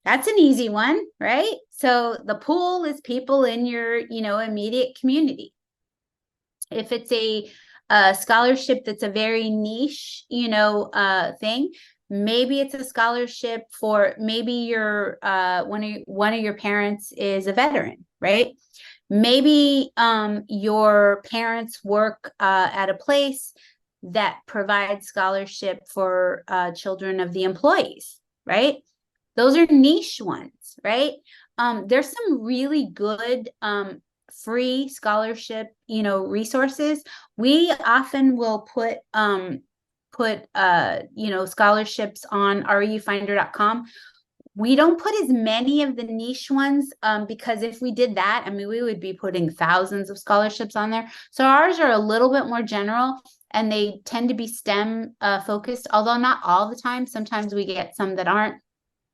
That's an easy one, right? So the pool is people in your, immediate community. If it's a scholarship that's a very niche, thing, maybe it's a scholarship for maybe your one of your parents is a veteran, right? Maybe your parents work at a place that provides scholarship for children of the employees, right? Those are niche ones, right? There's some really good free scholarship, resources. We often will put scholarships on reufinder.com. We don't put as many of the niche ones because if we did that, I mean, we would be putting thousands of scholarships on there. So ours are a little bit more general and they tend to be STEM focused, although not all the time. Sometimes we get some that aren't,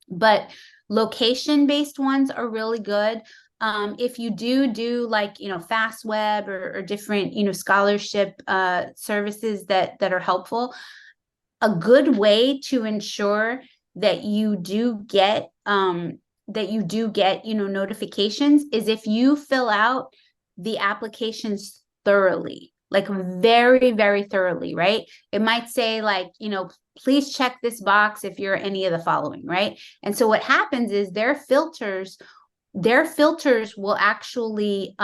but location-based ones are really good. If you do like, FastWeb or different, scholarship services that are helpful, a good way to ensure that you do get notifications is if you fill out the applications thoroughly, like very, very thoroughly, right? It might say like, please check this box if you're any of the following, right? And so what happens is their filters will actually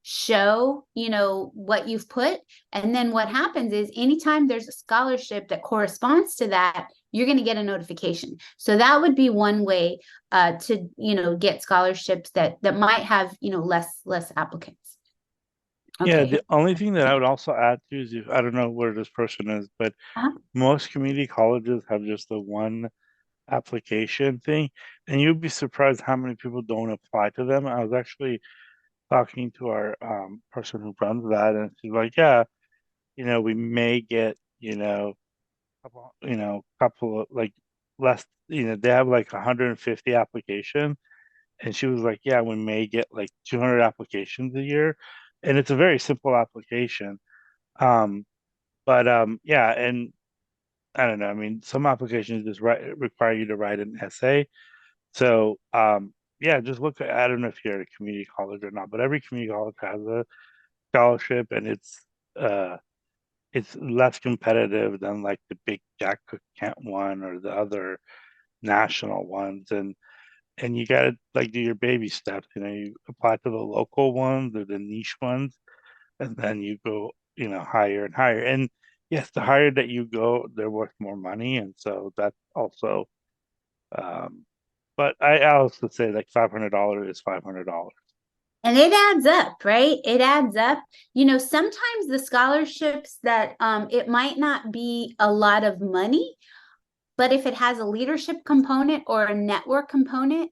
show, what you've put. And then what happens is anytime there's a scholarship that corresponds to that, you're going to get a notification. So that would be one way to, get scholarships that might have, less applicants. Yeah, Okay. the only thing that I would also add to is I don't know where this person is, but most community colleges have just the one application thing, and you'd be surprised how many people don't apply to them. I was actually talking to our person who runs that, and she's like, yeah, we may get, couple of like less, they have like 150 applications. And she was like, yeah, we may get like 200 applications a year. And it's a very simple application. Yeah, and I don't know. I mean, some applications just require you to write an essay. So yeah, just look at, I don't know if you're at a community college or not, but every community college has a scholarship and it's less competitive than like the big Jack Cook Kent one or the other national ones. And you gotta like do your baby steps. You apply to the local ones or the niche ones, and then you go, higher and higher. And yes, the higher that you go, they're worth more money, and so that's also. But I also say like $500 is $500. And it adds up, right? It adds up. Sometimes the scholarships that it might not be a lot of money, but if it has a leadership component or a network component,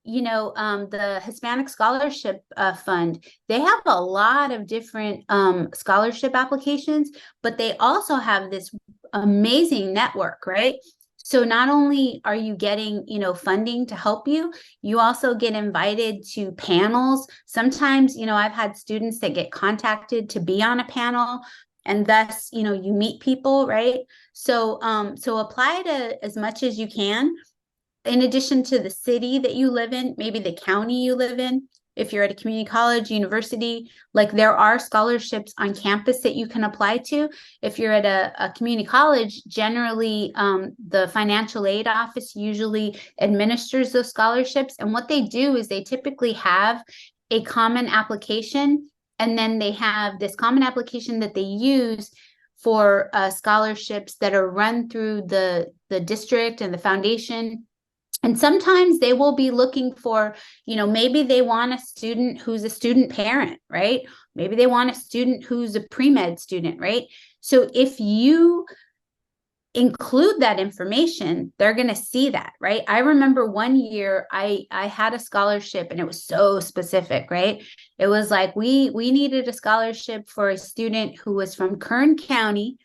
the Hispanic Scholarship Fund, they have a lot of different scholarship applications, but they also have this amazing network, right? So not only are you getting, funding to help you, you also get invited to panels. Sometimes, I've had students that get contacted to be on a panel and thus, you meet people, right? So apply to as much as you can. In addition to the city that you live in, maybe the county you live in, if you're at a community college, university, like there are scholarships on campus that you can apply to. If you're at a community college, generally the financial aid office usually administers those scholarships. And what they do is they typically have a common application, and then they have this common application that they use for scholarships that are run through the district and the foundation. And sometimes they will be looking for, maybe they want a student who's a student parent, right? Maybe they want a student who's a pre-med student, right? So if you include that information, they're going to see that, right? I remember one year I had a scholarship and it was so specific, right? It was like we needed a scholarship for a student who was from Kern County,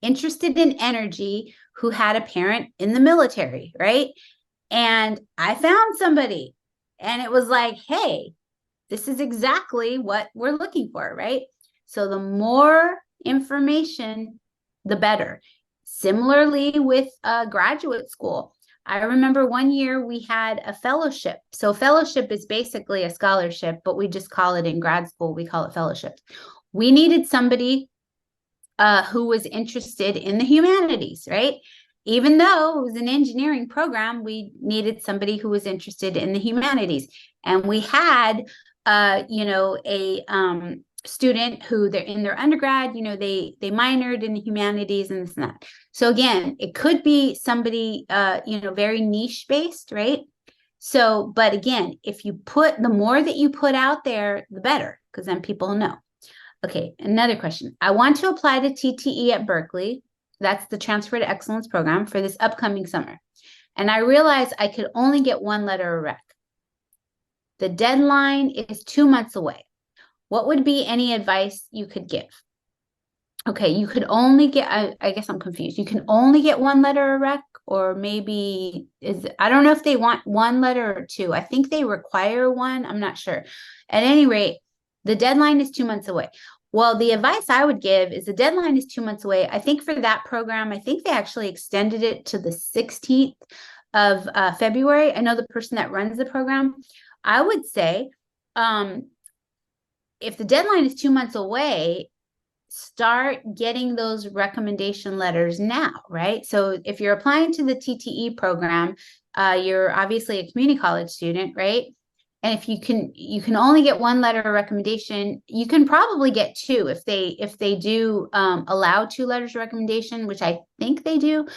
interested in energy, who had a parent in the military, right? And I found somebody and it was like, hey, this is exactly what we're looking for, right? So the more information, the better. Similarly with graduate school. I remember one year we had a fellowship. So fellowship is basically a scholarship, but we just call it in grad school, we call it fellowship. We needed somebody who was interested in the humanities, right? Even though it was an engineering program, we needed somebody who was interested in the humanities. And we had, a student who they're in their undergrad, they minored in the humanities and this and that. So again, it could be somebody, very niche based, right? So, but again, the more that you put out there, the better, because then people know. Okay, another question. I want to apply to TTE at Berkeley. That's the Transfer to Excellence program for this upcoming summer. And I realized I could only get one letter of rec. The deadline is 2 months away. What would be any advice you could give? Okay, you could only get, I guess I'm confused. You can only get one letter of rec, or maybe I don't know if they want one letter or two. I think they require one. I'm not sure. At any rate, the deadline is 2 months away. Well, the advice I would give is the deadline is 2 months away. I think for that program, I think they actually extended it to the 16th of February. I know the person that runs the program. I would say, if the deadline is 2 months away, start getting those recommendation letters now, right? So if you're applying to the TTE program, you're obviously a community college student, right? And if you can only get one letter of recommendation, you can probably get two if they do allow 2 letters of recommendation, which I think they do.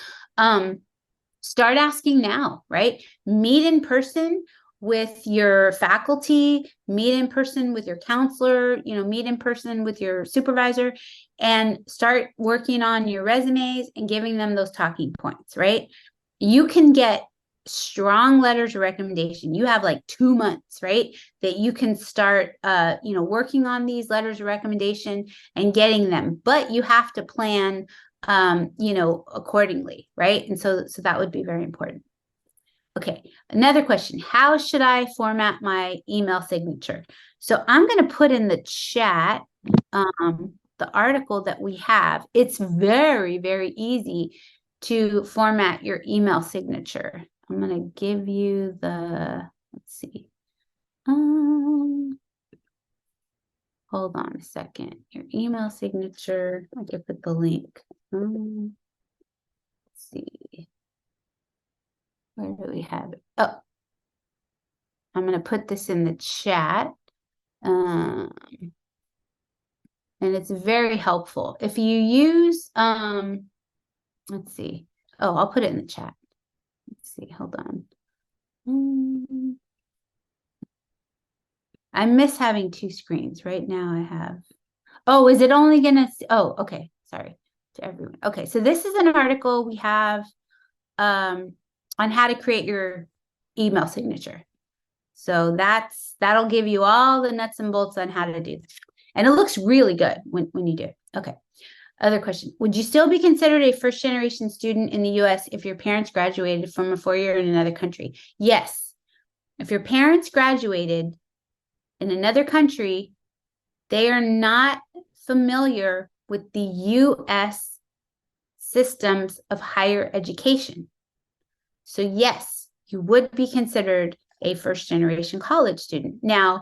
Start asking now, right? Meet in person with your faculty, meet in person with your counselor, meet in person with your supervisor, and start working on your resumes and giving them those talking points, right? You can get strong letters of recommendation. You have like 2 months, right? That you can start, working on these letters of recommendation and getting them, but you have to plan, accordingly, right? And so that would be very important. Okay, another question. How should I format my email signature? So I'm going to put in the chat the article that we have. It's very, very easy to format your email signature. I'm going to give you let's see. Hold on a second. Your email signature. I can put the link. Let's see. Where do we have it? Oh, I'm going to put this in the chat. And it's very helpful. If you use, let's see. Oh, I'll put it in the chat. Let's see. Hold on. I miss having 2 screens. Right now I have. Oh, is it only going to? Oh, okay. Sorry to everyone. Okay. So this is an article we have on how to create your email signature. So that'll give you all the nuts and bolts on how to do this. And it looks really good when you do it. Okay. Other question. Would you still be considered a first-generation student in the US if your parents graduated from a 4-year in another country? Yes. If your parents graduated in another country, they are not familiar with the US systems of higher education. So yes, you would be considered a first-generation college student. Some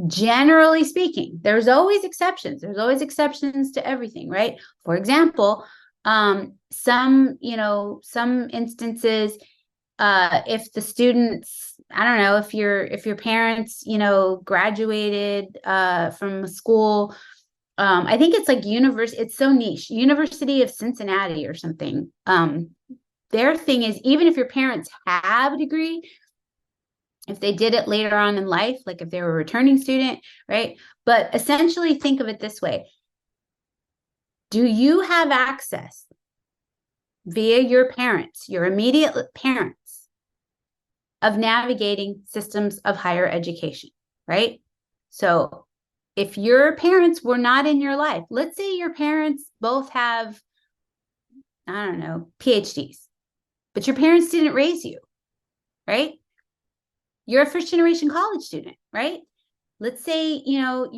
generally speaking, there's always exceptions. There's always exceptions to everything, right? For example, some instances, if the students, I don't know, if your parents, graduated from a school, I think it's like it's so niche, University of Cincinnati or something. Their thing is, even if your parents have a degree, if they did it later on in life, like if they were a returning student, right? But essentially think of it this way. Do you have access via your parents, your immediate parents, of navigating systems of higher education, right? So if your parents were not in your life, let's say your parents both have, I don't know, PhDs, but your parents didn't raise you, right? You're a first-generation college student, right? Let's say, let's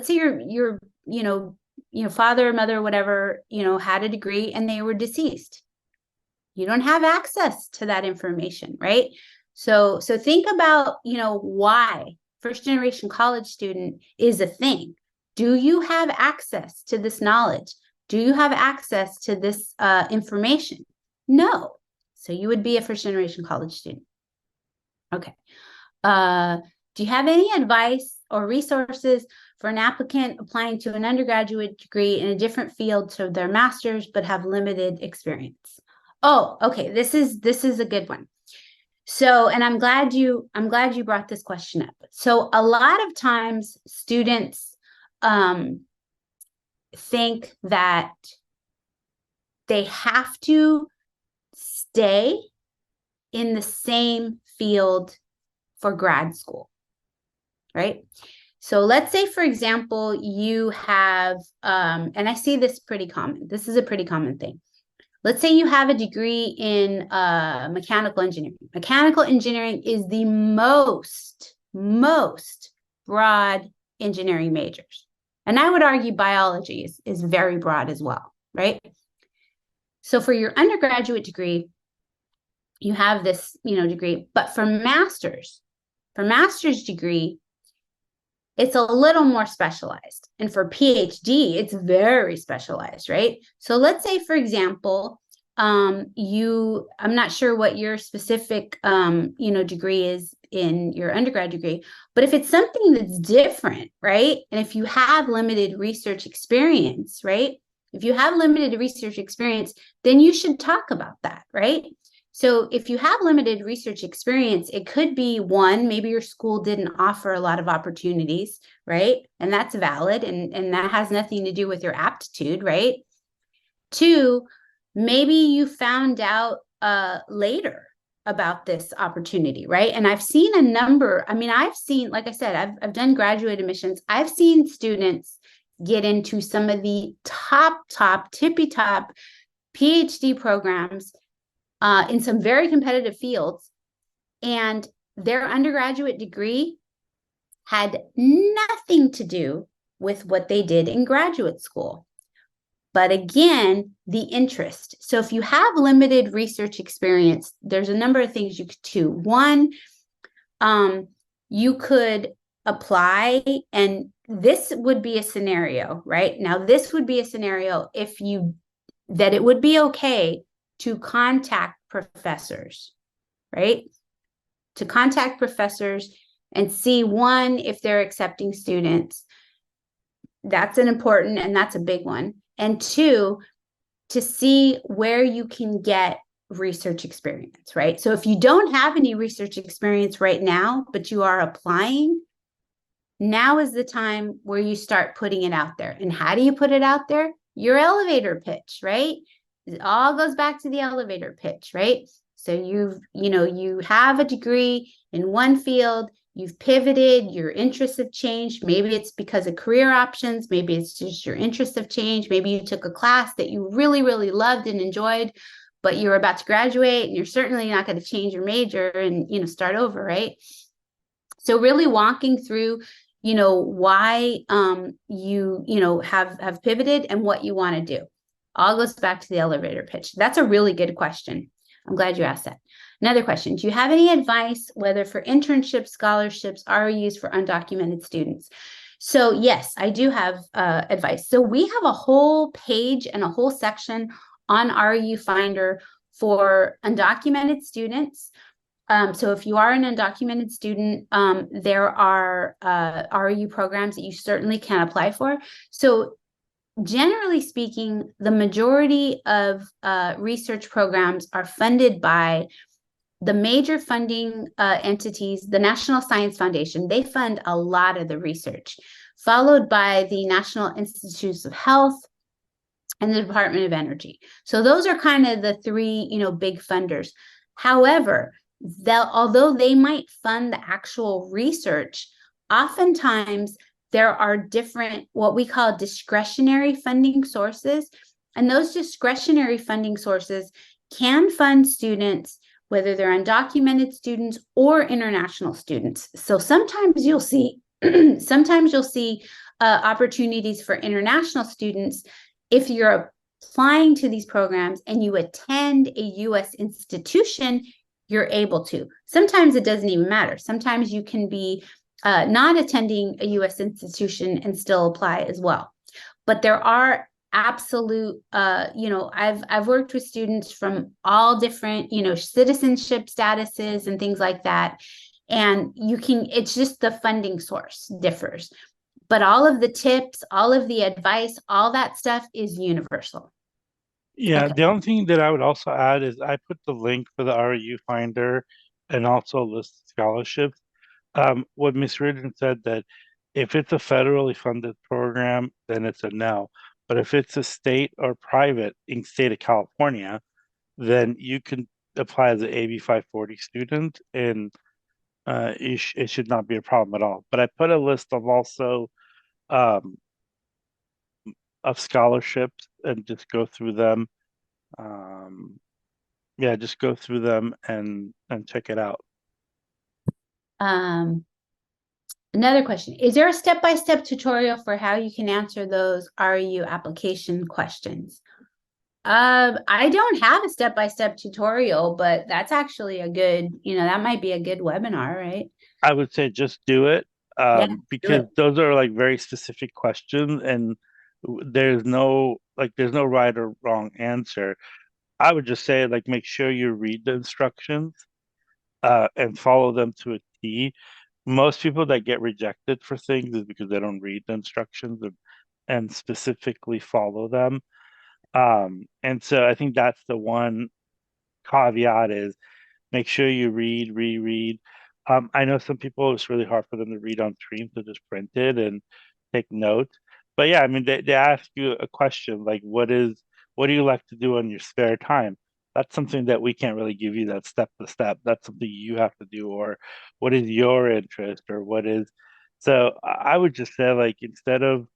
say your father or mother, whatever, had a degree and they were deceased. You don't have access to that information, right? So think about, why first generation college student is a thing. Do you have access to this knowledge? Do you have access to this information? No. So you would be a first generation college student. Okay. Do you have any advice or resources for an applicant applying to an undergraduate degree in a different field to their master's but have limited experience? Oh, okay. This is a good one. So, and I'm glad you brought this question up. So a lot of times students think that they have to stay in the same field for grad school, right? So let's say, for example, you have, and I see this pretty common. This is a pretty common thing. Let's say you have a degree in mechanical engineering. Mechanical engineering is the most broad engineering majors. And I would argue biology is very broad as well, right? So for your undergraduate degree, you have this, degree, but for master's degree, it's a little more specialized. And for PhD, it's very specialized, right? So let's say, for example, I'm not sure what your specific, degree is in your undergrad degree, but if it's something that's different, right? And if you have limited research experience, right? If you have limited research experience, then you should talk about that, right? So if you have limited research experience, it could be one, maybe your school didn't offer a lot of opportunities, right? And that's valid. And that has nothing to do with your aptitude, right? Two, maybe you found out later about this opportunity, right? And I've seen like I said, I've done graduate admissions. I've seen students get into some of the tippy top PhD programs in some very competitive fields, and their undergraduate degree had nothing to do with what they did in graduate school. But again, the interest. So if you have limited research experience, there's a number of things you could do. One, you could apply, and this would be a scenario, right? Now, this would be a scenario that it would be okay to contact professors, right? To contact professors and see, one, if they're accepting students. That's an important, and that's a big one. And two, to see where you can get research experience, right? So if you don't have any research experience right now, but you are applying, now is the time where you start putting it out there. And how do you put it out there? Your elevator pitch, right? It all goes back to the elevator pitch, right? So you have a degree in one field, you've pivoted, your interests have changed. Maybe it's because of career options. Maybe it's just your interests have changed. Maybe you took a class that you really, really loved and enjoyed, but you're about to graduate and you're certainly not going to change your major and, start over, right? So really walking through, why you have pivoted and what you want to do. All goes back to the elevator pitch. That's a really good question. I'm glad you asked that. Another question. Do you have any advice, whether for internships, scholarships, ROUs for undocumented students? So yes, I do have advice. So we have a whole page and a whole section on ROU Finder for undocumented students. So if you are an undocumented student, there are ROU programs that you certainly can apply for. So generally speaking, the majority of research programs are funded by the major funding entities. The National Science Foundation, they fund a lot of the research, followed by the National Institutes of Health and the Department of Energy. So those are kind of the three, big funders. However, although they might fund the actual research, oftentimes there are different, what we call discretionary funding sources. And those discretionary funding sources can fund students, whether they're undocumented students or international students. So sometimes you'll see opportunities for international students. If you're applying to these programs and you attend a U.S. institution, you're able to. Sometimes it doesn't even matter. Sometimes you can be not attending a U.S. institution and still apply as well. But there are absolute, I've worked with students from all different, citizenship statuses and things like that. And it's just the funding source differs. But all of the tips, all of the advice, all that stuff is universal. Yeah, Okay. the only thing that I would also add is I put the link for the RU Finder and also a list of scholarships. What Ms. Reardon said, that if it's a federally funded program, then it's a no. But if it's a state or private in state of California, then you can apply as an AB 540 student, and it should not be a problem at all. But I put a list of also of scholarships and just go through them. Yeah, just go through them and check it out. Another question, is there a step-by-step tutorial for how you can answer those RU application questions? I don't have a step-by-step tutorial, but that's actually a good, that might be a good webinar, right? I would say just do it, because those are like very specific questions, and there's no right or wrong answer. I would just say, like, make sure you read the instructions and follow them to a T. Most people that get rejected for things is because they don't read the instructions and specifically follow them. And so I think that's the one caveat, is make sure you read. I know some people, it's really hard for them to read on screen, so just print it and take notes. But yeah, I mean, they ask you a question like, what do you like to do on your spare time? That's something that we can't really give you that step to step. That's something you have to do. Or what is your interest, or what is. So I would just say, like, instead of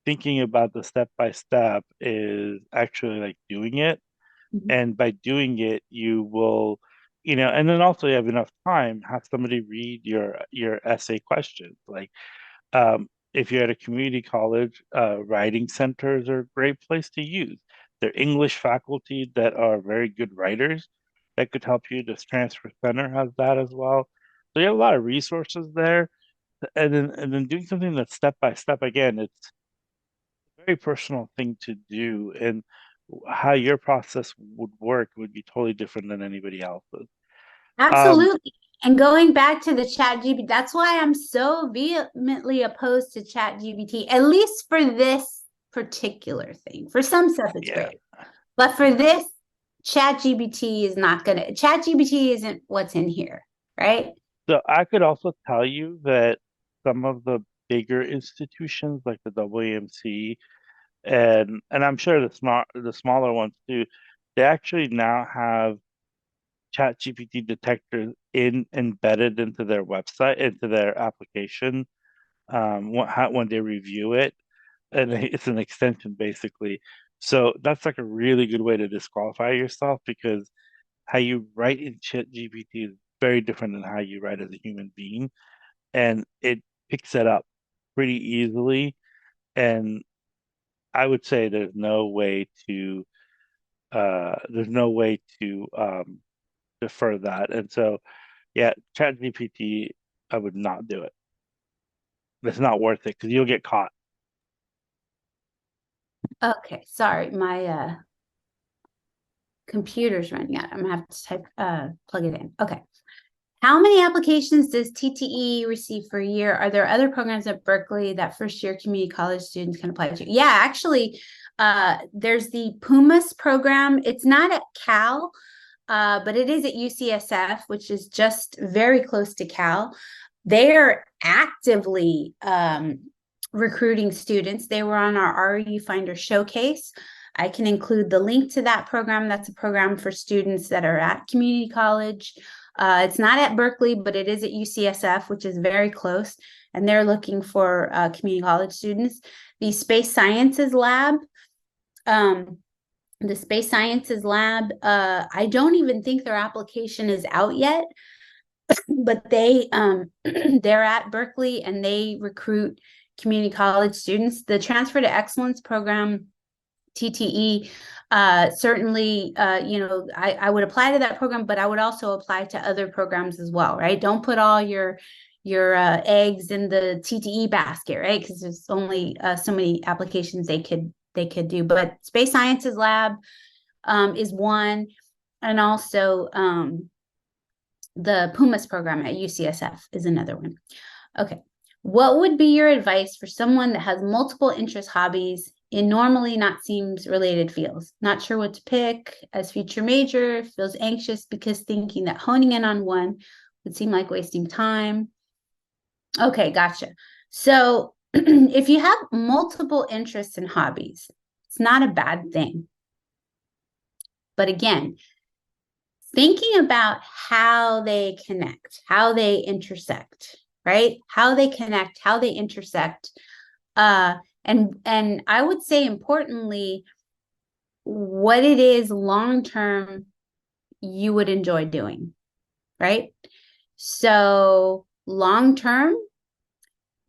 thinking about the step by step, is actually like doing it. And by doing it, you will, and then also you have enough time, have somebody read your essay questions. Like, if you're at a community college, writing centers are a great place to use. They're English faculty that are very good writers that could help you. This transfer center has that as well. So you have a lot of resources there. And then doing something that's step by step, again, it's a very personal thing to do. And how your process would work would be totally different than anybody else's. Absolutely. And going back to the ChatGPT, that's why I'm so vehemently opposed to ChatGPT, at least for this particular thing. For some stuff, it's great. But for this, ChatGPT is not going to, ChatGPT isn't what's in here, right? So I could also tell you that some of the bigger institutions like the WAMC, and I'm sure the smaller ones too, they actually now have ChatGPT detectors embedded into their website, into their application, when they review it, and it's an extension basically. So that's like a really good way to disqualify yourself, because how you write in ChatGPT is very different than how you write as a human being, and it picks it up pretty easily. And I would say there's no way to defer that. And so, yeah, ChatGPT, I would not do it. It's not worth it, because you'll get caught. Okay, sorry, my computer's running out. I'm gonna have to plug it in. Okay. How many applications does TTE receive per year? Are there other programs at Berkeley that first-year community college students can apply to? Yeah, actually, there's the PUMAS program. It's not at Cal, but it is at UCSF, which is just very close to Cal. They're actively recruiting students. They were on our RU Finder showcase. I can include the link to that program. That's a program for students that are at community college. It's not at Berkeley, but it is at UCSF, which is very close. And they're looking for community college students. The Space Sciences Lab, I don't even think their application is out yet, but they're at Berkeley and they recruit community college students. The Transfer to Excellence program, TTE, certainly, I would apply to that program, but I would also apply to other programs as well, right? Don't put all your eggs in the TTE basket, right? Because there's only so many applications they could do. But Space Sciences Lab is one, and also the PUMAS program at UCSF is another one. Okay. What would be your advice for someone that has multiple interest hobbies in normally not seems related fields? Not sure what to pick as future major, feels anxious because thinking that honing in on one would seem like wasting time. Okay, gotcha. So if you have multiple interests and hobbies, it's not a bad thing. But again, thinking about how they connect, how they intersect, right? How they connect, how they intersect. And I would say importantly, what it is long-term you would enjoy doing, right? So long-term,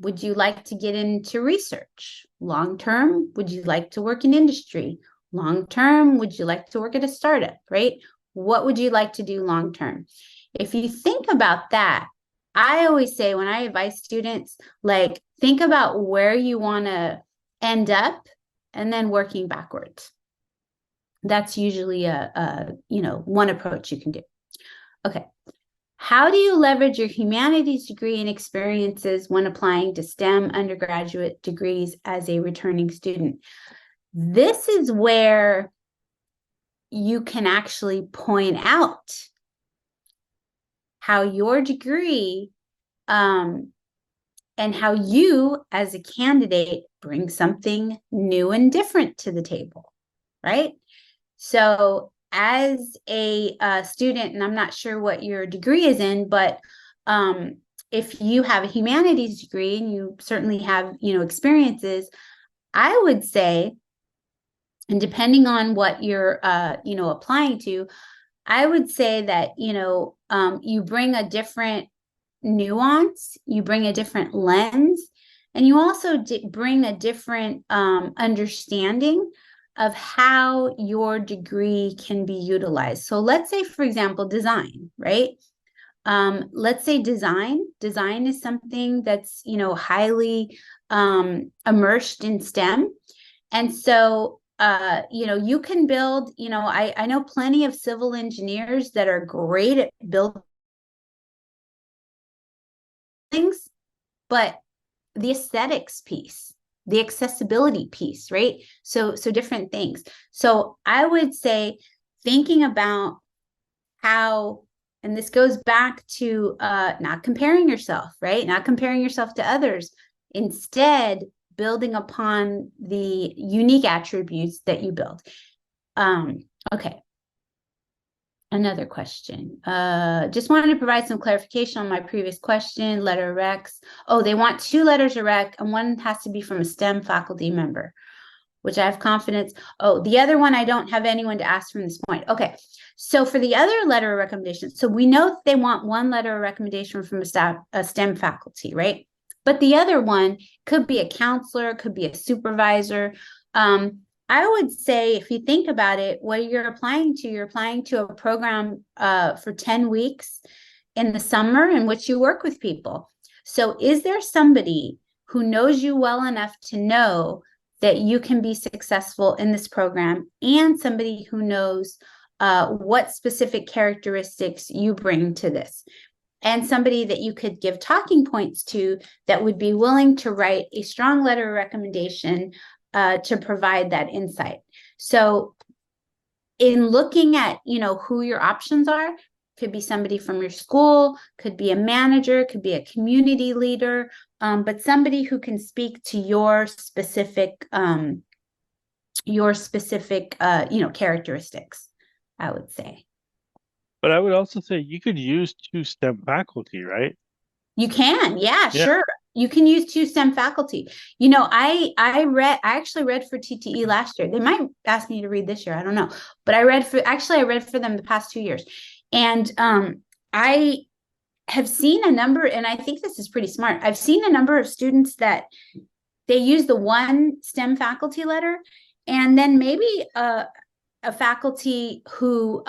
would you like to get into research? Long-term, would you like to work in industry? Long-term, would you like to work at a startup, right? What would you like to do long-term? If you think about that, I always say when I advise students, like, think about where you want to end up and then working backwards. That's usually one approach you can do. Okay. How do you leverage your humanities degree and experiences when applying to STEM undergraduate degrees as a returning student? This is where you can actually point out how your degree and how you as a candidate bring something new and different to the table, right? So as a student, and I'm not sure what your degree is in, but if you have a humanities degree and you certainly have, experiences, I would say, and depending on what you're, applying to, I would say that, you bring a different nuance, you bring a different lens, and you also bring a different understanding of how your degree can be utilized. So let's say, for example, design, right? Let's say design is something that's, highly immersed in STEM. And so, you can build, I know plenty of civil engineers that are great at building things, but the aesthetics piece, the accessibility piece, right? So different things. So I would say thinking about how, and this goes back to not comparing yourself, right? Not comparing yourself to others. Instead, building upon the unique attributes that you build. Okay. Another question. Just wanted to provide some clarification on my previous question, letter of recs. Oh, they want 2 letters of rec, and one has to be from a STEM faculty member, which I have confidence. Oh, the other one, I don't have anyone to ask from this point. Okay. So for the other letter of recommendation, so we know that they want 1 letter of recommendation from a STEM faculty, right? But the other one could be a counselor, could be a supervisor. I would say, if you think about it, what you're applying to a program for 10 weeks in the summer in which you work with people. So is there somebody who knows you well enough to know that you can be successful in this program, and somebody who knows what specific characteristics you bring to this, and somebody that you could give talking points to that would be willing to write a strong letter of recommendation to provide that insight. So in looking at, who your options are, could be somebody from your school, could be a manager, could be a community leader, but somebody who can speak to your specific characteristics, I would say. But I would also say you could use 2 STEM faculty, right? You can, yeah, sure. You can use 2 STEM faculty. I actually read for TTE last year. They might ask me to read this year, I don't know. But I read for them the past 2 years. And I have seen a number, and I think this is pretty smart. I've seen a number of students that they use the one STEM faculty letter, and then maybe a faculty who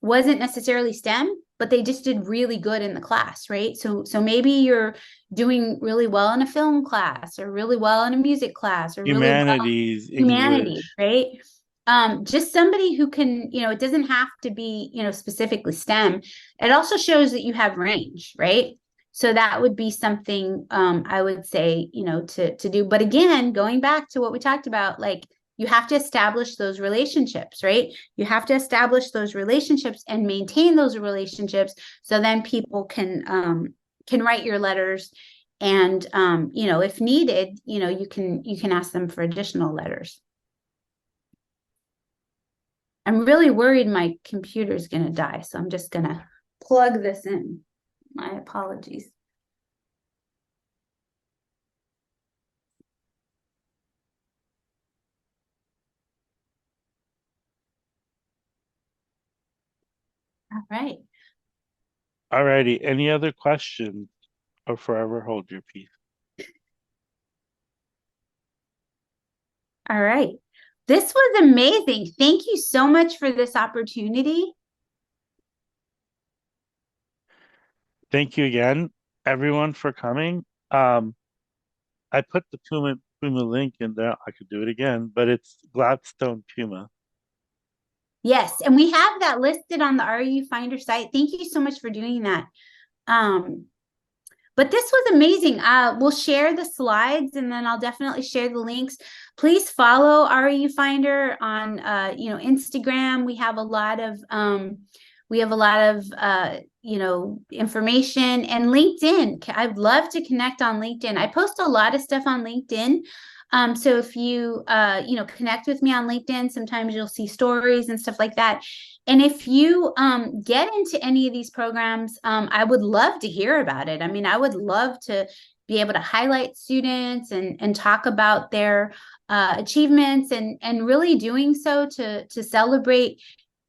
wasn't necessarily STEM, but they just did really good in the class, right? So maybe you're doing really well in a film class, or really well in a music class, or Humanities, really well in humanities, English. right? Just somebody who can, you know, it doesn't have to be, you know, specifically STEM. It also shows that you have range, right? So that would be something I would say, you know, to do. But again, going back to what we talked about, like, you have to establish those relationships, right? You have to establish those relationships and maintain those relationships, so then people can write your letters, and you know, if needed, you know, you can ask them for additional letters. I'm really worried my computer is going to die, so I'm just going to plug this in. My apologies. All right. All righty. Any other questions, or forever hold your peace? All right. This was amazing. Thank you so much for this opportunity. Thank you again, everyone, for coming. I put the Puma link in there. I could do it again, but it's Gladstone Puma. Yes, and we have that listed on the RU Finder site. Thank you so much for doing that. But this was amazing. We'll share the slides, and then I'll definitely share the links. Please follow RU Finder on you know, Instagram. We have a lot of you know, information, and LinkedIn. I'd love to connect on LinkedIn. I post a lot of stuff on LinkedIn. So if you you know, connect with me on LinkedIn, sometimes you'll see stories and stuff like that. And if you get into any of these programs, I would love to hear about it. I mean, I would love to be able to highlight students and talk about their achievements, and really doing so to celebrate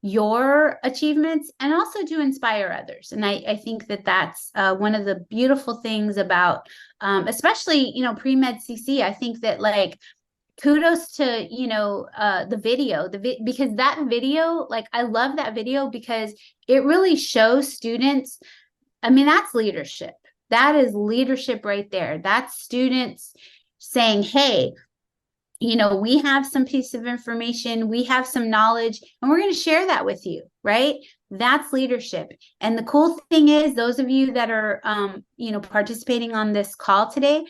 your achievements, and also to inspire others. And I think that that's one of the beautiful things about, especially, you know, pre-med CC. I think that, like, kudos to, you know, the video, because that video, like, I love that video because it really shows students. I mean, that's leadership. That is leadership right there. That's students saying, hey, you know, we have some piece of information, we have some knowledge, and we're going to share that with you, right? That's leadership. And the cool thing is, those of you that are, you know, participating on this call today,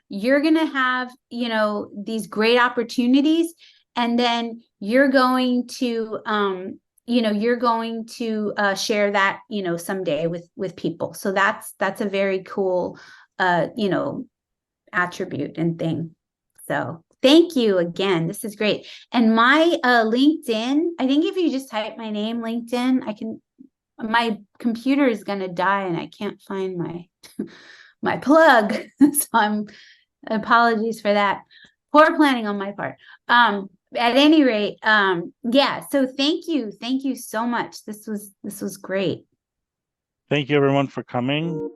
you're going to have, you know, these great opportunities, and then you're going to, you know, you're going to share that, you know, someday with people. So that's a very cool, you know, attribute and thing. So thank you again. This is great. And my LinkedIn, I think if you just type my name, LinkedIn, my computer is going to die and I can't find my my plug. So apologies for that. Poor planning on my part. At any rate, yeah, so thank you so much. This was great. Thank you, everyone, for coming.